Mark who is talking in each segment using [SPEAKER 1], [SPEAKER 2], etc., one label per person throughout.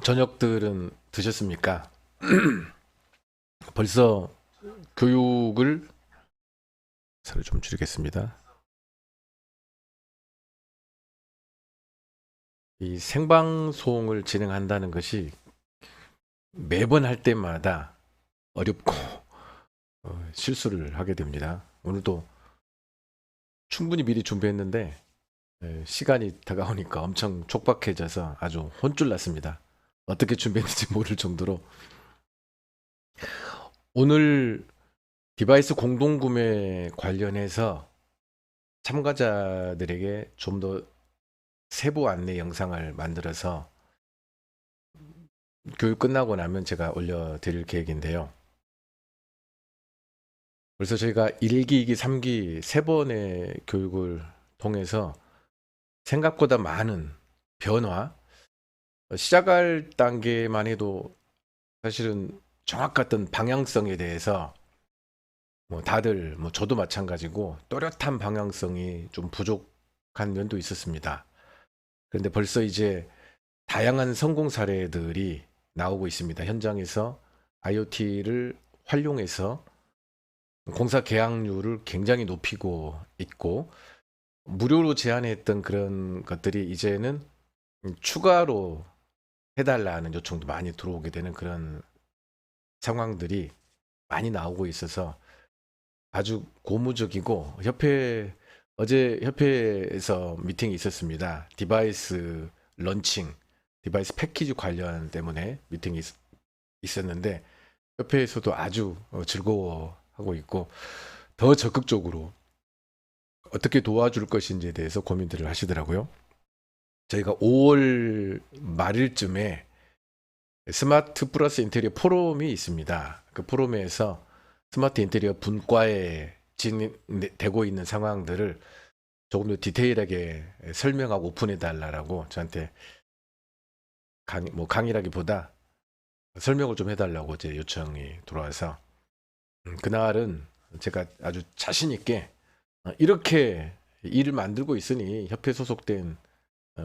[SPEAKER 1] 저녁들은 드셨습니까? 벌써 교육을 소리 좀 줄이겠습니다. 이 생방송을 진행한다는 것이 매번 할 때마다 어렵고 실수를 하게 됩니다. 오늘도 충분히 미리 준비했는데 시간이 다가오니까 엄청 촉박해져서 아주 혼쭐 났습니다. 어떻게 준비했는지 모를 정도로 오늘 디바이스 공동구매 관련해서 참가자들에게 좀 더 세부 안내 영상을 만들어서 교육 끝나고 나면 제가 올려드릴 계획인데요. 그래서 저희가 1기, 2기, 3기 세 번의 교육을 통해서 생각보다 많은 변화, 시작할 단계만 해도 사실은 정확했던 방향성에 대해서 뭐 다들 뭐 저도 마찬가지고 또렷한 방향성이 좀 부족한 면도 있었습니다. 그런데 벌써 이제 다양한 성공 사례들이 나오고 있습니다. 현장에서 IoT를 활용해서 공사 계약률을 굉장히 높이고 있고, 무료로 제한했던 그런 것들이 이제는 추가로 해달라는 요청도 많이 들어오게 되는 그런 상황들이 많이 나오고 있어서 아주 고무적이고, 어제 협회에서 미팅이 있었습니다. 디바이스 런칭, 디바이스 패키지 관련 때문에 미팅이 있었는데 협회에서도 아주 즐거워하고 있고, 더 적극적으로 어떻게 도와줄 것인지에 대해서 고민들을 하시더라고요. 저희가 5월 말일쯤에 스마트 플러스 인테리어 포럼이 있습니다. 그 포럼에서 스마트 인테리어 분과에 진행되고 있는 상황들을 조금 더 디테일하게 설명하고 오픈해 달라고 저한테 강의라기보다 설명을 좀 해달라고 제 요청이 들어와서 그날은 제가 아주 자신 있게 이렇게 일을 만들고 있으니 협회 소속된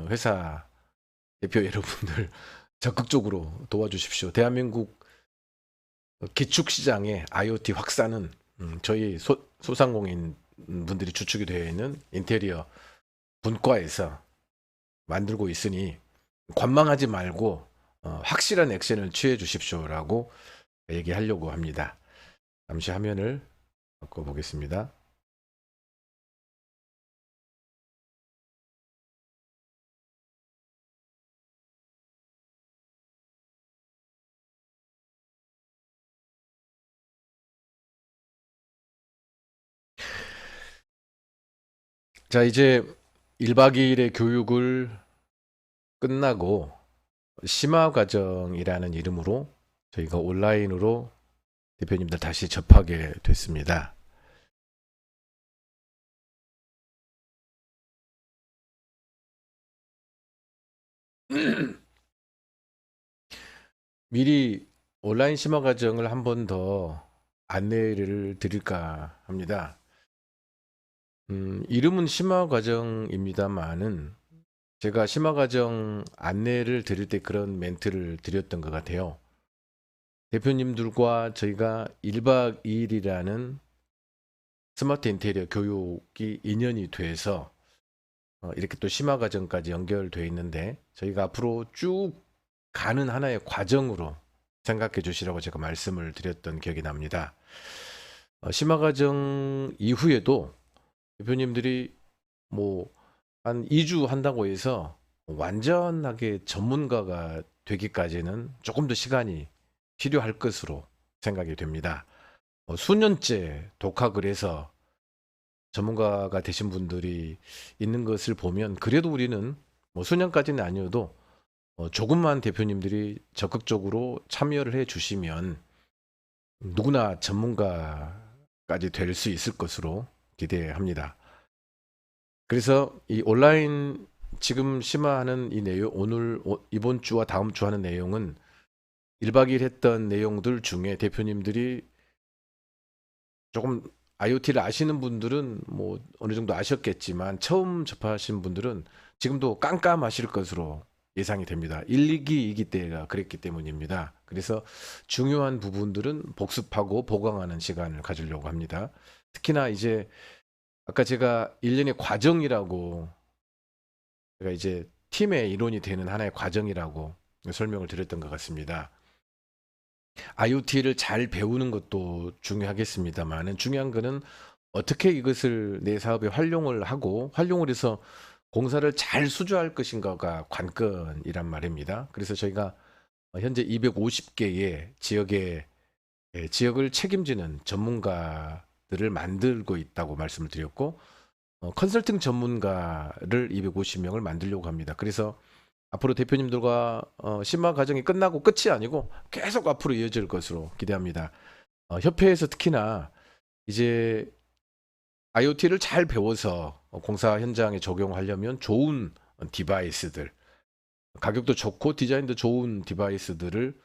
[SPEAKER 1] 회사 대표 여러분들 적극적으로 도와주십시오. 대한민국 기축 시장의 IoT 확산은 저희 소상공인 분들이 주축이 되어 있는 인테리어 분과에서 만들고 있으니 관망하지 말고 확실한 액션을 취해 주십시오라고 얘기하려고 합니다. 잠시 화면을 바꿔보겠습니다. 자, 이제 1박 2일의 교육을 끝나고 심화 과정이라는 이름으로 저희가 온라인으로 대표님들 다시 접하게 됐습니다. 미리 온라인 심화 과정을 한 번 더 안내를 드릴까 합니다. 이름은 심화 과정입니다만은 제가 심화 과정 안내를 드릴 때 그런 멘트를 드렸던 것 같아요. 대표님들과 저희가 1박 2일이라는 스마트 인테리어 교육이 인연이 돼서 이렇게 또 심화 과정까지 연결돼 있는데 저희가 앞으로 쭉 가는 하나의 과정으로 생각해 주시라고 제가 말씀을 드렸던 기억이 납니다. 심화 과정 이후에도 대표님들이 뭐 한 2주 한다고 해서 완전하게 전문가가 되기까지는 조금 더 시간이 필요할 것으로 생각이 됩니다. 수년째 독학을 해서 전문가가 되신 분들이 있는 것을 보면 그래도 우리는 뭐 수년까지는 아니어도 조금만 대표님들이 적극적으로 참여를 해 주시면 누구나 전문가까지 될 수 있을 것으로 기대합니다. 그래서 이 온라인 지금 심화하는 이 내용, 이번 주와 다음 주 하는 내용은 1박 2일 했던 내용들 중에 대표님들이 조금 IoT를 아시는 분들은 뭐 어느 정도 아셨겠지만 처음 접하신 분들은 지금도 깜깜하실 것으로 예상이 됩니다. 1, 2기, 2기 때가 그랬기 때문입니다. 그래서 중요한 부분들은 복습하고 보강하는 시간을 가지려고 합니다. 특히나 이제 아까 제가 1년의 과정이라고 제가 이제 팀의 이론이 되는 하나의 과정이라고 설명을 드렸던 것 같습니다. IoT를 잘 배우는 것도 중요하겠습니다만은 중요한 거는 어떻게 이것을 내 사업에 활용을 하고 활용을 해서 공사를 잘 수주할 것인가가 관건이란 말입니다. 그래서 저희가 현재 250개의 지역을 책임지는 전문가들을 만들고 있다고 말씀을 드렸고 컨설팅 전문가를 250명을 만들려고 합니다. 그래서 앞으로 대표님들과 심화 과정이 끝나고 끝이 아니고 계속 앞으로 이어질 것으로 기대합니다. 협회에서 특히나 이제 IoT를 잘 배워서 공사 현장에 적용하려면 좋은 디바이스들, 가격도 좋고 디자인도 좋은 디바이스들을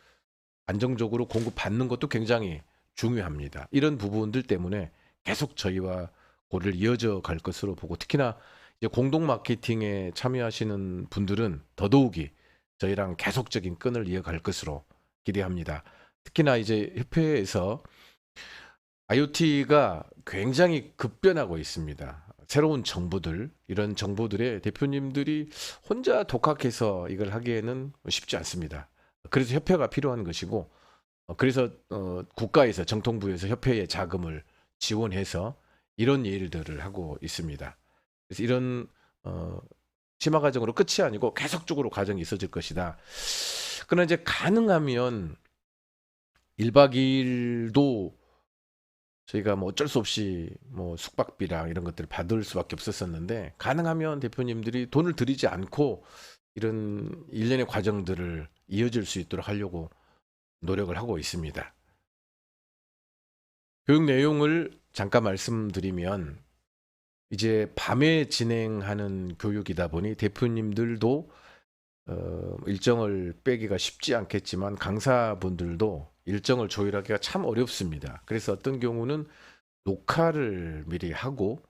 [SPEAKER 1] 안정적으로 공급받는 것도 굉장히 중요합니다. 이런 부분들 때문에 계속 저희와 고를 이어져 갈 것으로 보고 특히나 이제 공동 마케팅에 참여하시는 분들은 더더욱이 저희랑 계속적인 끈을 이어갈 것으로 기대합니다. 특히나 이제 협회에서 IoT가 굉장히 급변하고 있습니다. 새로운 정보들, 이런 정보들에 대표님들이 혼자 독학해서 이걸 하기에는 쉽지 않습니다. 그래서 협회가 필요한 것이고, 그래서 국가에서 정통부에서 협회에 자금을 지원해서 이런 일들을 하고 있습니다. 그래서 이런 심화 과정으로 끝이 아니고 계속적으로 과정이 있어질 것이다. 그러나 이제 가능하면 1박 2일도 저희가 뭐 어쩔 수 없이 뭐 숙박비랑 이런 것들을 받을 수밖에 없었었는데 가능하면 대표님들이 돈을 들이지 않고 이런 일련의 과정들을 이어질 수 있도록 하려고 노력을 하고 있습니다. 교육 내용을 잠깐 말씀드리면 이제 밤에 진행하는 교육이다 보니 대표님들도 일정을 빼기가 쉽지 않겠지만 강사분들도 일정을 조율하기가 참 어렵습니다. 그래서 어떤 경우는 녹화를 미리 하고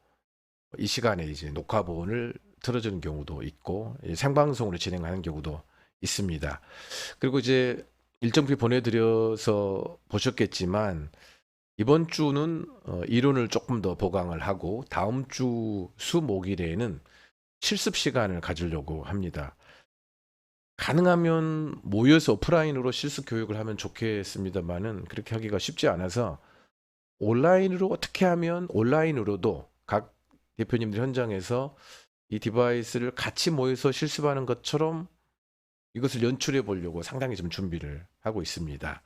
[SPEAKER 1] 이 시간에 이제 녹화본을 틀어주는 경우도 있고 생방송으로 진행하는 경우도 있습니다. 그리고 이제 일정표 보내드려서 보셨겠지만 이번 주는 이론을 조금 더 보강을 하고 다음 주 수, 목, 일에는 실습 시간을 가지려고 합니다. 가능하면 모여서 오프라인으로 실습 교육을 하면 좋겠습니다만은 그렇게 하기가 쉽지 않아서 온라인으로 어떻게 하면 온라인으로도 각 대표님들 현장에서 이 디바이스를 같이 모여서 실습하는 것처럼 이것을 연출해 보려고 상당히 좀 준비를 하고 있습니다.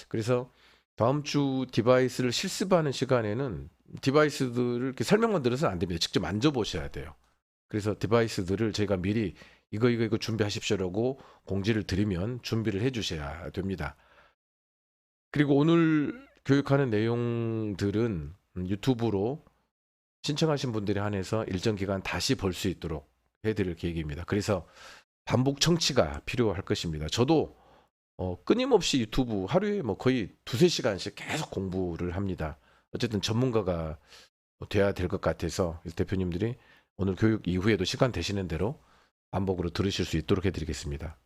[SPEAKER 1] 그래서 다음 주 디바이스를 실습하는 시간에는 디바이스들을 이렇게 설명만 들어서는 안 됩니다. 직접 만져보셔야 돼요. 그래서 디바이스들을 저희가 미리 이거 준비하십시오라고 공지를 드리면 준비를 해 주셔야 됩니다. 그리고 오늘 교육하는 내용들은 유튜브로 신청하신 분들에 한해서 일정 기간 다시 볼 수 있도록 해드릴 계획입니다. 그래서 반복 청취가 필요할 것입니다. 저도 끊임없이 유튜브 하루에 뭐 거의 두세 시간씩 계속 공부를 합니다. 어쨌든 전문가가 돼야 될 것 같아서 대표님들이 오늘 교육 이후에도 시간 되시는 대로 반복으로 들으실 수 있도록 해드리겠습니다.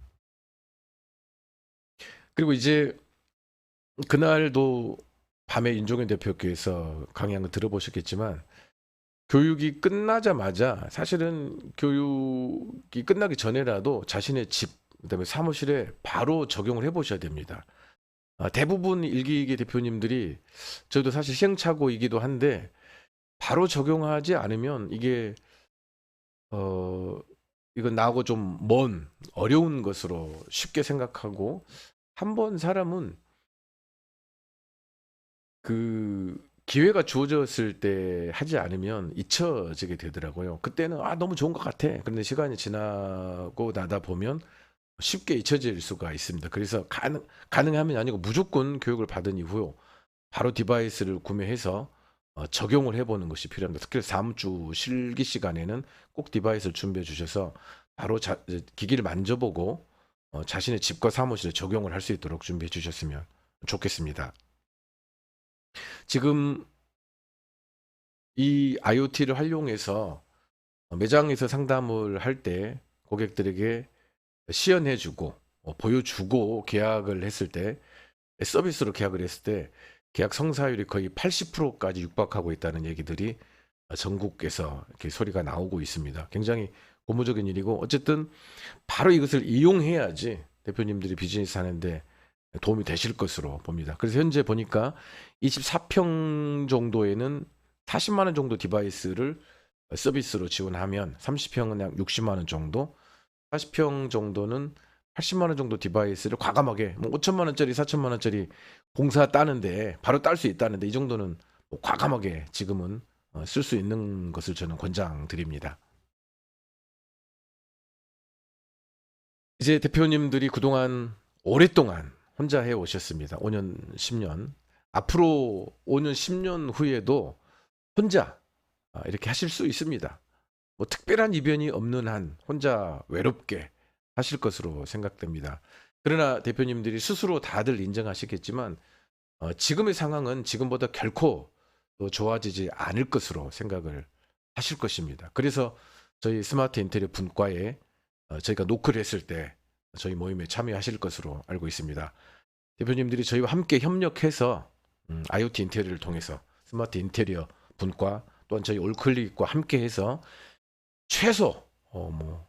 [SPEAKER 1] 그리고 이제 그날도 밤에 윤종현 대표께서 강의한 거 들어보셨겠지만 교육이 끝나자마자 사실은 교육이 끝나기 전에라도 자신의 집 그다음에 사무실에 바로 적용을 해보셔야 됩니다. 대부분 일기계 대표님들이 저도 사실 시행착오이기도 한데 바로 적용하지 않으면 이게 이건 나하고 좀 먼 어려운 것으로 쉽게 생각하고 한 번 사람은 그 기회가 주어졌을 때 하지 않으면 잊혀지게 되더라고요. 그때는 너무 좋은 것 같아. 그런데 시간이 지나고 나다 보면 쉽게 잊혀질 수가 있습니다. 그래서 가능하면 아니고 무조건 교육을 받은 이후 바로 디바이스를 구매해서 적용을 해보는 것이 필요합니다. 특히 다음 주 실기 시간에는 꼭 디바이스를 준비해 주셔서 바로 기기를 만져보고 자신의 집과 사무실에 적용을 할 수 있도록 준비해 주셨으면 좋겠습니다. 지금 이 IoT를 활용해서 매장에서 상담을 할 때 고객들에게 시연해주고 보여주고 계약을 했을 때 서비스로 계약을 했을 때 계약 성사율이 거의 80%까지 육박하고 있다는 얘기들이 전국에서 이렇게 소리가 나오고 있습니다. 굉장히 고무적인 일이고 어쨌든 바로 이것을 이용해야지 대표님들이 비즈니스 하는데 도움이 되실 것으로 봅니다. 그래서 현재 보니까 24평 정도에는 40만 원 정도 디바이스를 서비스로 지원하면 30평은 약 60만 원 정도, 40평 정도는 80만 원 정도 디바이스를 과감하게 뭐 5천만 원짜리, 4천만 원짜리 공사 따는데 바로 딸 수 있다는데 이 정도는 뭐 과감하게 지금은 쓸 수 있는 것을 저는 권장드립니다. 이제 대표님들이 그동안 오랫동안 혼자 해 오셨습니다. 5년, 10년. 앞으로 5년, 10년 후에도 혼자 이렇게 하실 수 있습니다. 뭐 특별한 이변이 없는 한 혼자 외롭게 하실 것으로 생각됩니다. 그러나 대표님들이 스스로 다들 인정하시겠지만 지금의 상황은 지금보다 결코 더 좋아지지 않을 것으로 생각을 하실 것입니다. 그래서 저희 스마트 인테리어 분과에 저희가 노크를 했을 때 저희 모임에 참여하실 것으로 알고 있습니다. 대표님들이 저희와 함께 협력해서 IoT 인테리어를 통해서 스마트 인테리어 분과 또한 저희 올클릭과 함께 해서 최소 뭐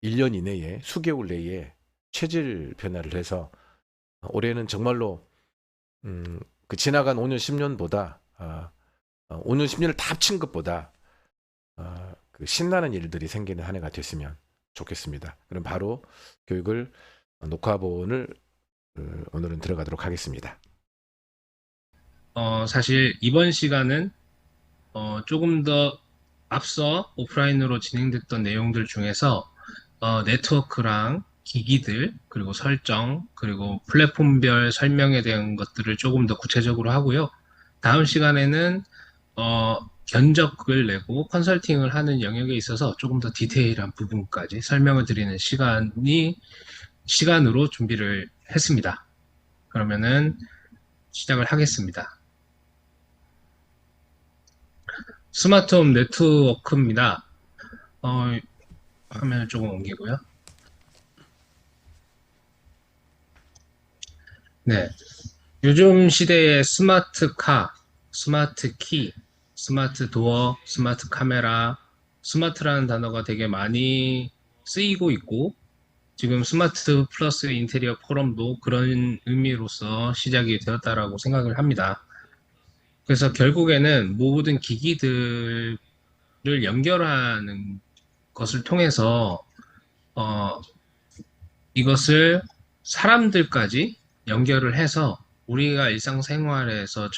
[SPEAKER 1] 1년 이내에 수개월 내에 체질 변화를 해서 올해는 정말로 그 지나간 5년 10년보다 5년 10년을 다 합친 것보다 그 신나는 일들이 생기는 한 해가 됐으면 좋겠습니다. 그럼 바로 교육을 녹화본을 오늘은 들어가도록 하겠습니다.
[SPEAKER 2] 사실 이번 시간은 조금 더 앞서 오프라인으로 진행됐던 내용들 중에서 네트워크랑 기기들, 그리고 설정, 그리고 플랫폼별 설명에 대한 것들을 조금 더 구체적으로 하고요. 다음 시간에는 견적을 내고 컨설팅을 하는 영역에 있어서 조금 더 디테일한 부분까지 설명을 드리는 시간으로 준비를 했습니다. 그러면은 시작을 하겠습니다. 스마트홈 네트워크입니다. 화면을 조금 옮기고요. 네. 요즘 시대의 스마트카, 스마트 키, 스마트 도어, 스마트 카메라, 스마트라는 단어가 되게 많이 쓰이고 있고, 지금 스마트 플러스 인테리어 포럼도 그런 의미로서 시작이 되었다라고 생각을 합니다. 그래서 결국에는 모든 기기들을 연결하는 것을 통해서 어, 이것을 사람들까지 연결을 해서 우리가 일상생활에서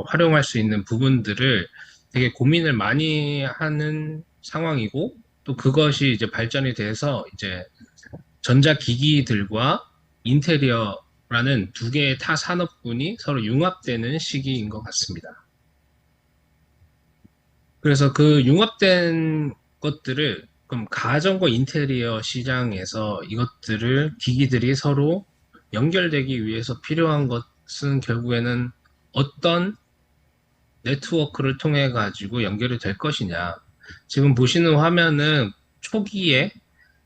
[SPEAKER 2] 활용할 수 있는 부분들을 되게 고민을 많이 하는 상황이고, 또 그것이 이제 발전이 돼서 이제 전자기기들과 인테리어라는 두 개의 타 산업군이 서로 융합되는 시기인 것 같습니다. 그래서 그 융합된 것들을 그럼 가전과 인테리어 시장에서 이것들을 기기들이 서로 연결되기 위해서 필요한 것은 결국에는 어떤 네트워크를 통해 가지고 연결이 될 것이냐. 지금 보시는 화면은 초기에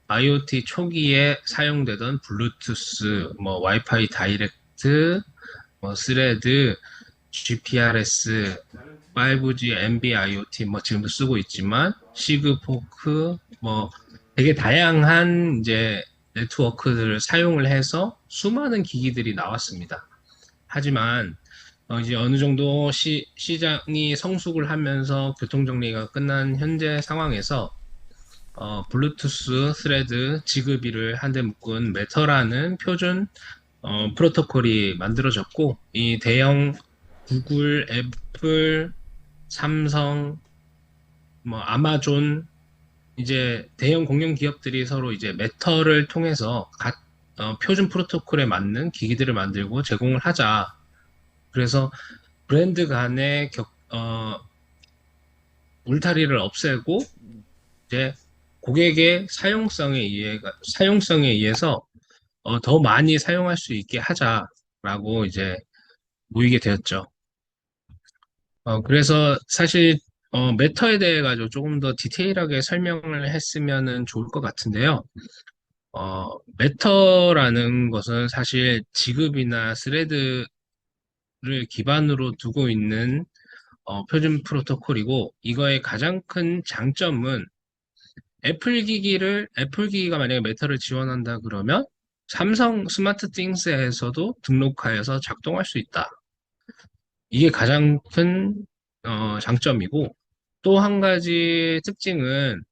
[SPEAKER 2] IoT 초기에 사용되던 블루투스, 뭐 와이파이 다이렉트, 뭐 스레드, GPRS, 5G, NB-IoT 뭐 지금도 쓰고 있지만 시그포크 뭐 되게 다양한 이제 네트워크들을 사용을 해서 수많은 기기들이 나왔습니다. 하지만 이제 어느 정도 시장이 성숙을 하면서 교통정리가 끝난 현재 상황에서 블루투스 스레드 지그비를 한데 묶은 메터라는 표준 프로토콜이 만들어졌고, 이 대형 구글, 애플, 삼성, 뭐 아마존, 이제 대형 공룡 기업들이 서로 이제 메터를 통해서 표준 프로토콜에 맞는 기기들을 만들고 제공을 하자. 그래서 브랜드 간의 울타리를 없애고 이제 고객의 사용성에 의해서 더 많이 사용할 수 있게 하자라고 이제 모이게 되었죠. 그래서 사실 메터에 대해 가지고 조금 더 디테일하게 설명을 했으면 좋을 것 같은데요. 매터라는 것은 사실 지급이나 스레드를 기반으로 두고 있는 표준 프로토콜이고, 이거의 가장 큰 장점은 애플 기기가 만약에 메타를 지원한다 그러면 삼성 스마트 띵스에서도 등록하여서 작동할 수 있다. 이게 가장 큰 장점이고, 또 한 가지 특징은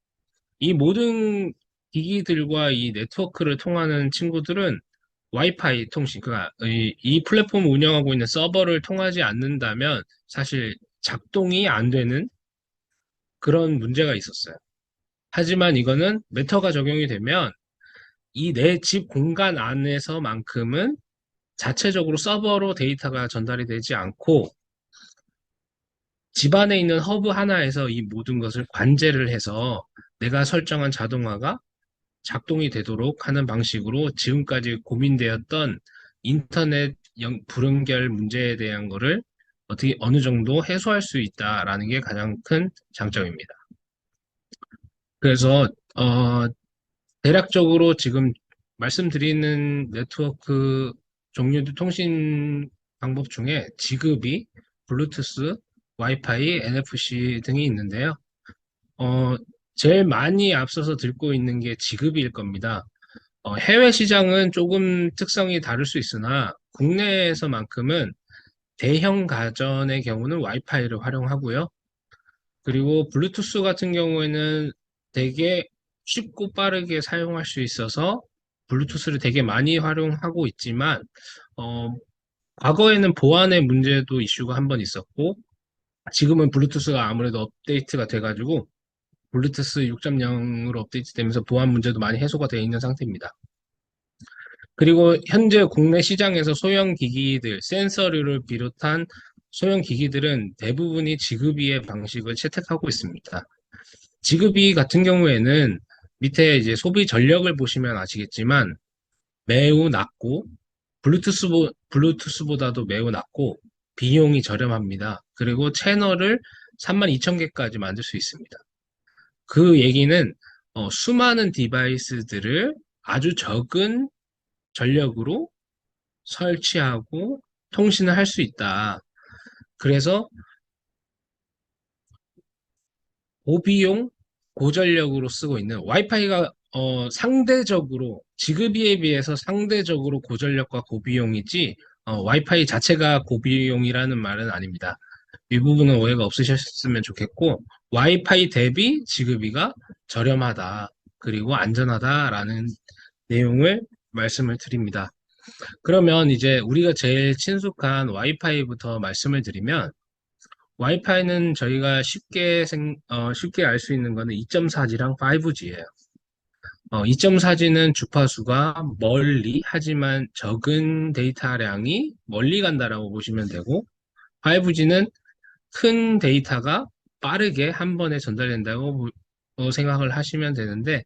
[SPEAKER 2] 이 모든 기기들과 이 네트워크를 통하는 친구들은 와이파이 통신, 그러니까 이 플랫폼을 운영하고 있는 서버를 통하지 않는다면 사실 작동이 안 되는 그런 문제가 있었어요. 하지만 이거는 메터가 적용이 되면 이 내 집 공간 안에서만큼은 자체적으로 서버로 데이터가 전달이 되지 않고 집 안에 있는 허브 하나에서 이 모든 것을 관제를 해서 내가 설정한 자동화가 작동이 되도록 하는 방식으로 지금까지 고민되었던 인터넷 불연결 문제에 대한 거를 어떻게 어느 정도 해소할 수 있다라는 게 가장 큰 장점입니다. 그래서 대략적으로 지금 말씀드리는 네트워크 종류들 통신 방법 중에 지급이 블루투스, 와이파이, NFC 등이 있는데요. 어, 제일 많이 앞서서 들고 있는 게 지급일 겁니다. 해외 시장은 조금 특성이 다를 수 있으나 국내에서만큼은 대형 가전의 경우는 와이파이를 활용하고요. 그리고 블루투스 같은 경우에는 되게 쉽고 빠르게 사용할 수 있어서 블루투스를 되게 많이 활용하고 있지만, 어, 과거에는 보안의 문제도 이슈가 한 번 있었고, 지금은 블루투스가 아무래도 업데이트가 돼가지고, 블루투스 6.0으로 업데이트되면서 보안 문제도 많이 해소가 되어 있는 상태입니다. 그리고 현재 국내 시장에서 소형 기기들, 센서류를 비롯한 소형 기기들은 대부분이 지급이의 방식을 채택하고 있습니다. 지급이 같은 경우에는 밑에 이제 소비 전력을 보시면 아시겠지만 매우 낮고 블루투스보다도 매우 낮고 비용이 저렴합니다. 그리고 채널을 32,000개까지 만들 수 있습니다. 그 얘기는 수많은 디바이스들을 아주 적은 전력으로 설치하고 통신을 할 수 있다. 그래서 고비용, 고전력으로 쓰고 있는 와이파이가 상대적으로 지급비에 비해서 상대적으로 고전력과 고비용이지 와이파이 자체가 고비용이라는 말은 아닙니다. 이 부분은 오해가 없으셨으면 좋겠고 와이파이 대비 지급비가 저렴하다. 그리고 안전하다라는 내용을 말씀을 드립니다. 그러면 이제 우리가 제일 친숙한 와이파이부터 말씀을 드리면 와이파이는 저희가 쉽게 알 수 있는 거는 2.4G랑 5G예요. 2.4G는 주파수가 멀리 하지만 적은 데이터량이 멀리 간다라고 보시면 되고 5G는 큰 데이터가 빠르게 한 번에 전달된다고 생각을 하시면 되는데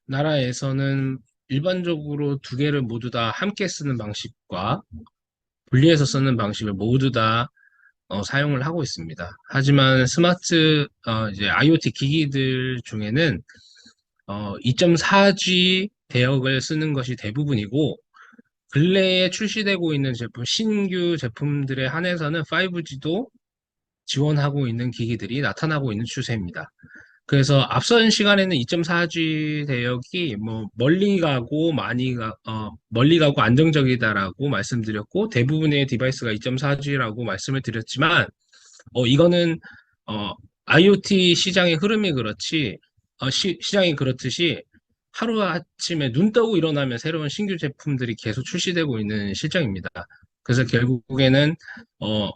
[SPEAKER 2] 우리나라에서는 일반적으로 두 개를 모두 다 함께 쓰는 방식과 분리해서 쓰는 방식을 모두 다 사용을 하고 있습니다. 하지만 이제 IoT 기기들 중에는 2.4G 대역을 쓰는 것이 대부분이고 근래에 출시되고 있는 신규 제품들에 한해서는 5G도 지원하고 있는 기기들이 나타나고 있는 추세입니다. 그래서 앞선 시간에는 2.4G 대역이 뭐 멀리 가고 안정적이다라고 말씀드렸고 대부분의 디바이스가 2.4G라고 말씀을 드렸지만 이거는 IoT 시장의 흐름이 그렇지 시장이 그렇듯이 하루아침에 눈 떠고 일어나면 새로운 신규 제품들이 계속 출시되고 있는 실정입니다. 그래서 결국에는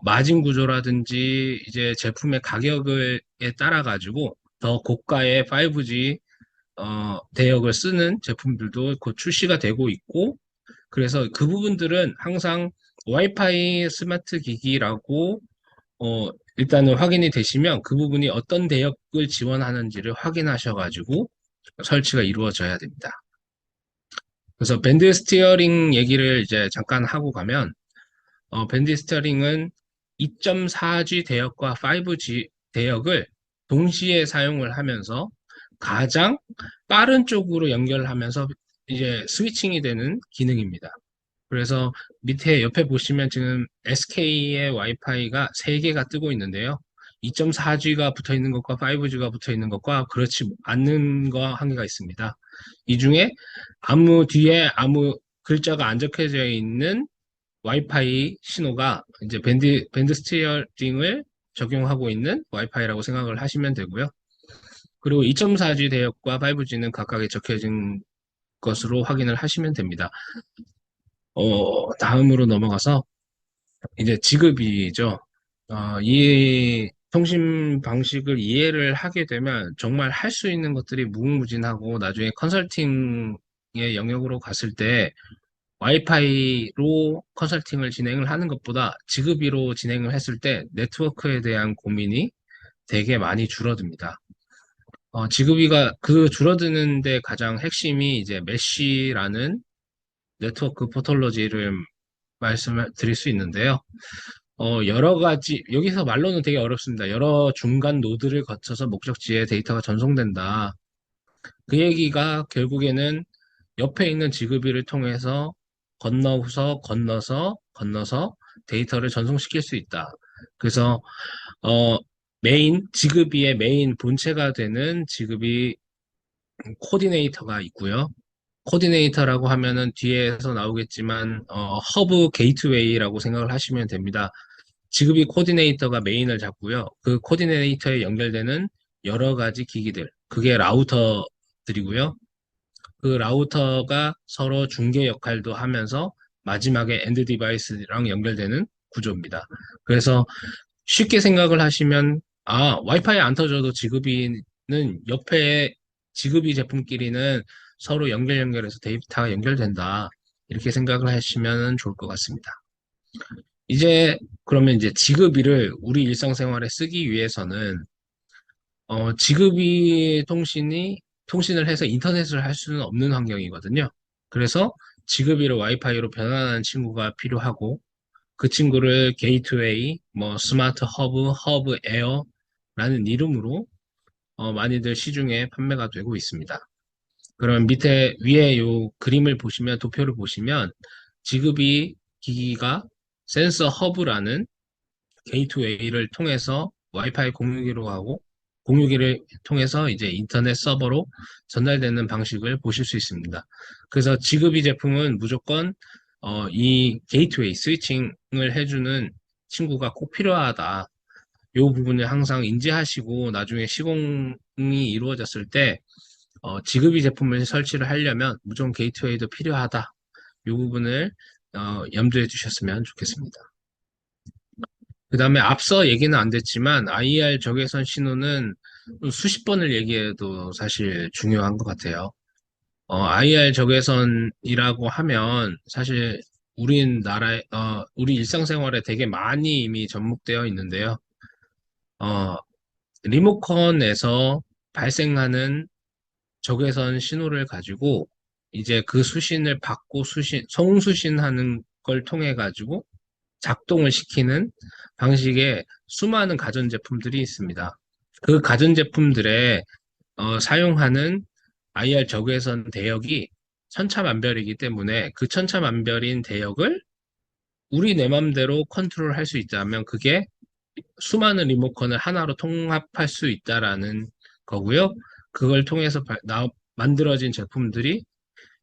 [SPEAKER 2] 마진 구조라든지 이제 제품의 가격에 따라 가지고 더 고가의 5G 대역을 쓰는 제품들도 곧 출시가 되고 있고 그래서 그 부분들은 항상 와이파이 스마트 기기라고 일단은 확인이 되시면 그 부분이 어떤 대역을 지원하는지를 확인하셔가지고 설치가 이루어져야 됩니다. 그래서 밴드 스티어링 얘기를 이제 잠깐 하고 가면 밴드 스티어링은 2.4G 대역과 5G 대역을 동시에 사용을 하면서 가장 빠른 쪽으로 연결하면서 이제 스위칭이 되는 기능입니다. 그래서 밑에 옆에 보시면 지금 SK의 와이파이가 3개가 뜨고 있는데요. 2.4G가 붙어 있는 것과 5G가 붙어 있는 것과 그렇지 않는 거 한 개가 있습니다. 이 중에 뒤에 아무 글자가 안 적혀져 있는 와이파이 신호가 이제 밴드 스티어링을 적용하고 있는 와이파이라고 생각을 하시면 되고요. 그리고 2.4G 대역과 5G는 각각에 적혀진 것으로 확인을 하시면 됩니다. 다음으로 넘어가서 이제 지급이죠. 이 통신 방식을 이해를 하게 되면 정말 할 수 있는 것들이 무궁무진하고 나중에 컨설팅의 영역으로 갔을 때 와이파이로 컨설팅을 진행을 하는 것보다 지급이로 진행을 했을 때 네트워크에 대한 고민이 되게 많이 줄어듭니다. 지급이가 그 줄어드는데 가장 핵심이 이제 메쉬라는 네트워크 포톨로지를 말씀을 드릴 수 있는데요. 여러 가지, 여기서 말로는 되게 어렵습니다. 여러 중간 노드를 거쳐서 목적지에 데이터가 전송된다. 그 얘기가 결국에는 옆에 있는 지급위를 통해서 건너서 데이터를 전송시킬 수 있다. 그래서, 어, 지급위의 메인 본체가 되는 지급이 코디네이터가 있고요. 코디네이터라고 하면은 뒤에서 나오겠지만, 허브 게이트웨이라고 생각을 하시면 됩니다. 지급이 코디네이터가 메인을 잡고요. 그 코디네이터에 연결되는 여러 가지 기기들, 그게 라우터들이고요. 그 라우터가 서로 중개 역할도 하면서 마지막에 엔드 디바이스랑 연결되는 구조입니다. 그래서 쉽게 생각을 하시면, 와이파이 안 터져도 지급이는 옆에 지급이 제품끼리는 서로 연결해서 데이터가 연결된다. 이렇게 생각을 하시면 좋을 것 같습니다. 그러면 이제 지급이를 우리 일상생활에 쓰기 위해서는, 지급이 통신을 해서 인터넷을 할 수는 없는 환경이거든요. 그래서 지급이를 와이파이로 변환하는 친구가 필요하고, 그 친구를 게이트웨이, 뭐 스마트 허브 에어라는 이름으로 많이들 시중에 판매가 되고 있습니다. 그럼 위에 요 그림을 보시면, 도표를 보시면, 지급이 기기가 센서 허브라는 게이트웨이를 통해서 와이파이 공유기로 하고, 공유기를 통해서 이제 인터넷 서버로 전달되는 방식을 보실 수 있습니다. 그래서 지급이 제품은 무조건 이 게이트웨이 스위칭을 해주는 친구가 꼭 필요하다. 이 부분을 항상 인지하시고 나중에 시공이 이루어졌을 때 지급이 제품을 설치를 하려면 무조건 게이트웨이도 필요하다. 이 부분을 염두에 두셨으면 좋겠습니다. 그 다음에 앞서 얘기는 안 됐지만 IR 적외선 신호는 수십 번을 얘기해도 사실 중요한 것 같아요. IR 적외선이라고 하면 사실 우리 일상생활에 되게 많이 이미 접목되어 있는데요. 어, 리모컨에서 발생하는 적외선 신호를 가지고 이제 그 수신을 받고 송수신하는 걸 통해 가지고 작동을 시키는 방식의 수많은 가전제품들이 있습니다. 그 가전제품들에 사용하는 IR 적외선 대역이 천차만별이기 때문에 그 천차만별인 대역을 우리 내 맘대로 컨트롤할 수 있다면 그게 수많은 리모컨을 하나로 통합할 수 있다라는 거고요. 그걸 통해서 만들어진 제품들이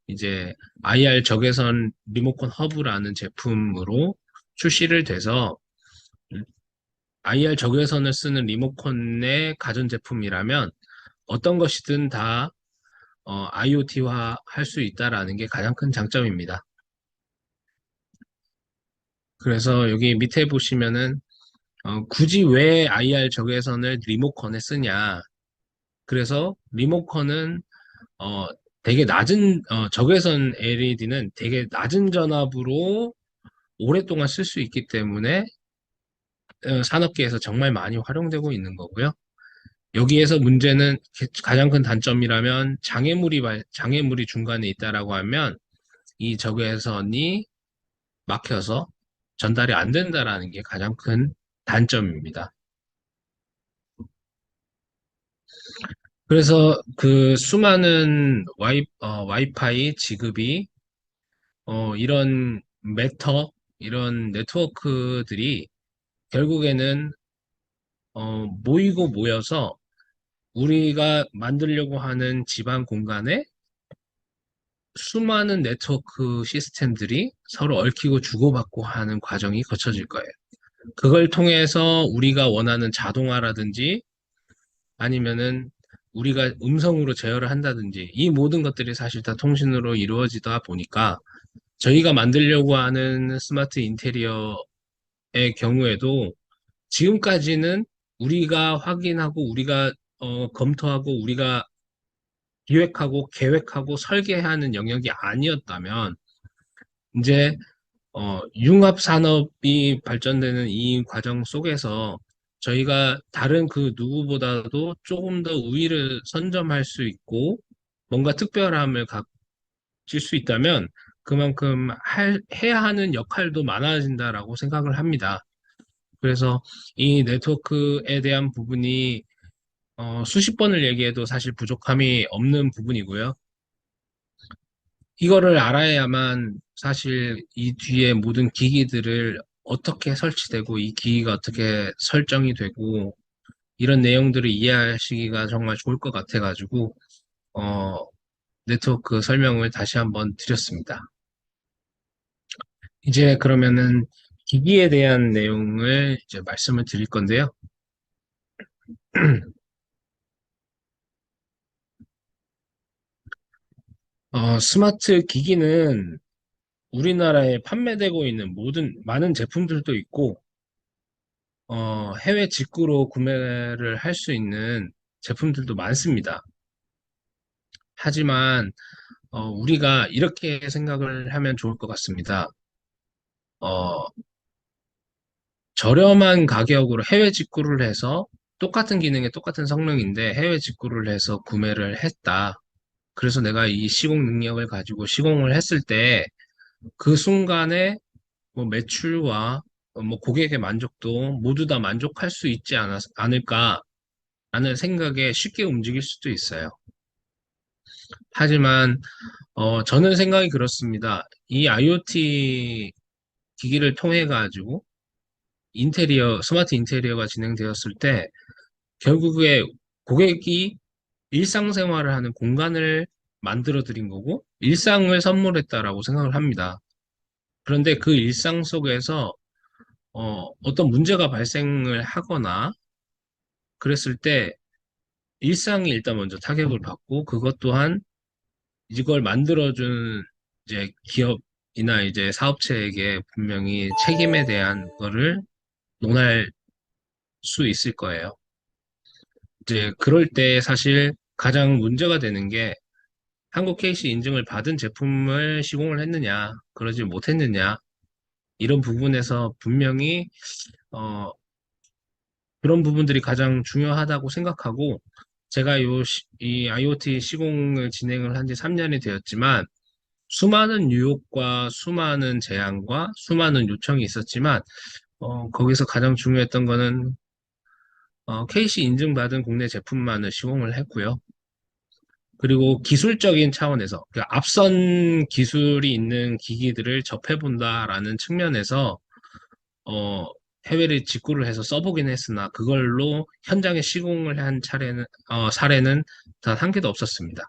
[SPEAKER 2] 이제 IR 적외선 리모컨 허브라는 제품으로 출시를 돼서 IR 적외선을 쓰는 리모컨의 가전제품이라면 어떤 것이든 다 IoT화 할 수 있다라는 게 가장 큰 장점입니다. 그래서 여기 밑에 보시면은 굳이 왜 IR 적외선을 리모컨에 쓰냐? 그래서 리모컨은 어, 되게 낮은 적외선 LED는 되게 낮은 전압으로 오랫동안 쓸 수 있기 때문에 산업계에서 정말 많이 활용되고 있는 거고요. 여기에서 문제는 가장 큰 단점이라면 장애물이 중간에 있다라고 하면 이 적외선이 막혀서 전달이 안 된다라는 게 가장 큰 단점입니다. 그래서 그 수많은 와이파이 지급이 이런 이런 네트워크들이 결국에는 모이고 모여서 우리가 만들려고 하는 집안 공간에 수많은 네트워크 시스템들이 서로 얽히고 주고받고 하는 과정이 거쳐질 거예요. 그걸 통해서 우리가 원하는 자동화라든지 아니면은 우리가 음성으로 제어를 한다든지 이 모든 것들이 사실 다 통신으로 이루어지다 보니까 저희가 만들려고 하는 스마트 인테리어의 경우에도 지금까지는 우리가 확인하고 우리가 검토하고 우리가 기획하고 계획하고 설계하는 영역이 아니었다면 이제 융합 산업이 발전되는 이 과정 속에서 저희가 다른 그 누구보다도 조금 더 우위를 선점할 수 있고 뭔가 특별함을 가질 수 있다면 그만큼 해야 하는 역할도 많아진다라고 생각을 합니다. 그래서 이 네트워크에 대한 부분이 수십 번을 얘기해도 사실 부족함이 없는 부분이고요. 이거를 알아야만 사실 이 뒤에 모든 기기들을 어떻게 설치되고 이 기기가 어떻게 설정이 되고 이런 내용들을 이해하시기가 정말 좋을 것 같아가지고 어, 네트워크 설명을 다시 한번 드렸습니다. 이제 그러면은 기기에 대한 내용을 이제 말씀을 드릴 건데요. 스마트 기기는 우리나라에 판매되고 있는 모든 많은 제품들도 있고 해외 직구로 구매를 할 수 있는 제품들도 많습니다. 하지만 우리가 이렇게 생각을 하면 좋을 것 같습니다. 어, 저렴한 가격으로 해외 직구를 해서 똑같은 기능에 똑같은 성능인데 해외 직구를 해서 구매를 했다. 그래서 내가 이 시공 능력을 가지고 시공을 했을 때 그 순간에 뭐 매출과 뭐 고객의 만족도 모두 다 만족할 수 있지 않을까라는 생각에 쉽게 움직일 수도 있어요. 하지만 저는 생각이 그렇습니다. 이 IoT 기기를 통해 가지고 스마트 인테리어가 진행되었을 때 결국에 고객이 일상생활을 하는 공간을 만들어 드린 거고 일상을 선물했다라고 생각을 합니다. 그런데 그 일상 속에서 어떤 문제가 발생을 하거나 그랬을 때 일상이 일단 먼저 타격을 받고 그것 또한 이걸 만들어준 이제 기업이나 이제 사업체에게 분명히 책임에 대한 거를 논할 수 있을 거예요. 이제 그럴 때 사실 가장 문제가 되는 게 한국 KC 인증을 받은 제품을 시공을 했느냐, 그러지 못했느냐, 이런 부분에서 분명히 어, 그런 부분들이 가장 중요하다고 생각하고 제가 이 IoT 시공을 진행을 한 지 3년이 되었지만 수많은 유혹과 수많은 제안과 수많은 요청이 있었지만 거기서 가장 중요했던 거는 KC 인증받은 국내 제품만을 시공을 했고요. 그리고 기술적인 차원에서 그 앞선 기술이 있는 기기들을 접해본다라는 측면에서 어, 해외를 직구를 해서 써보긴 했으나 그걸로 현장에 시공을 한 사례는 단 한 개도 없었습니다.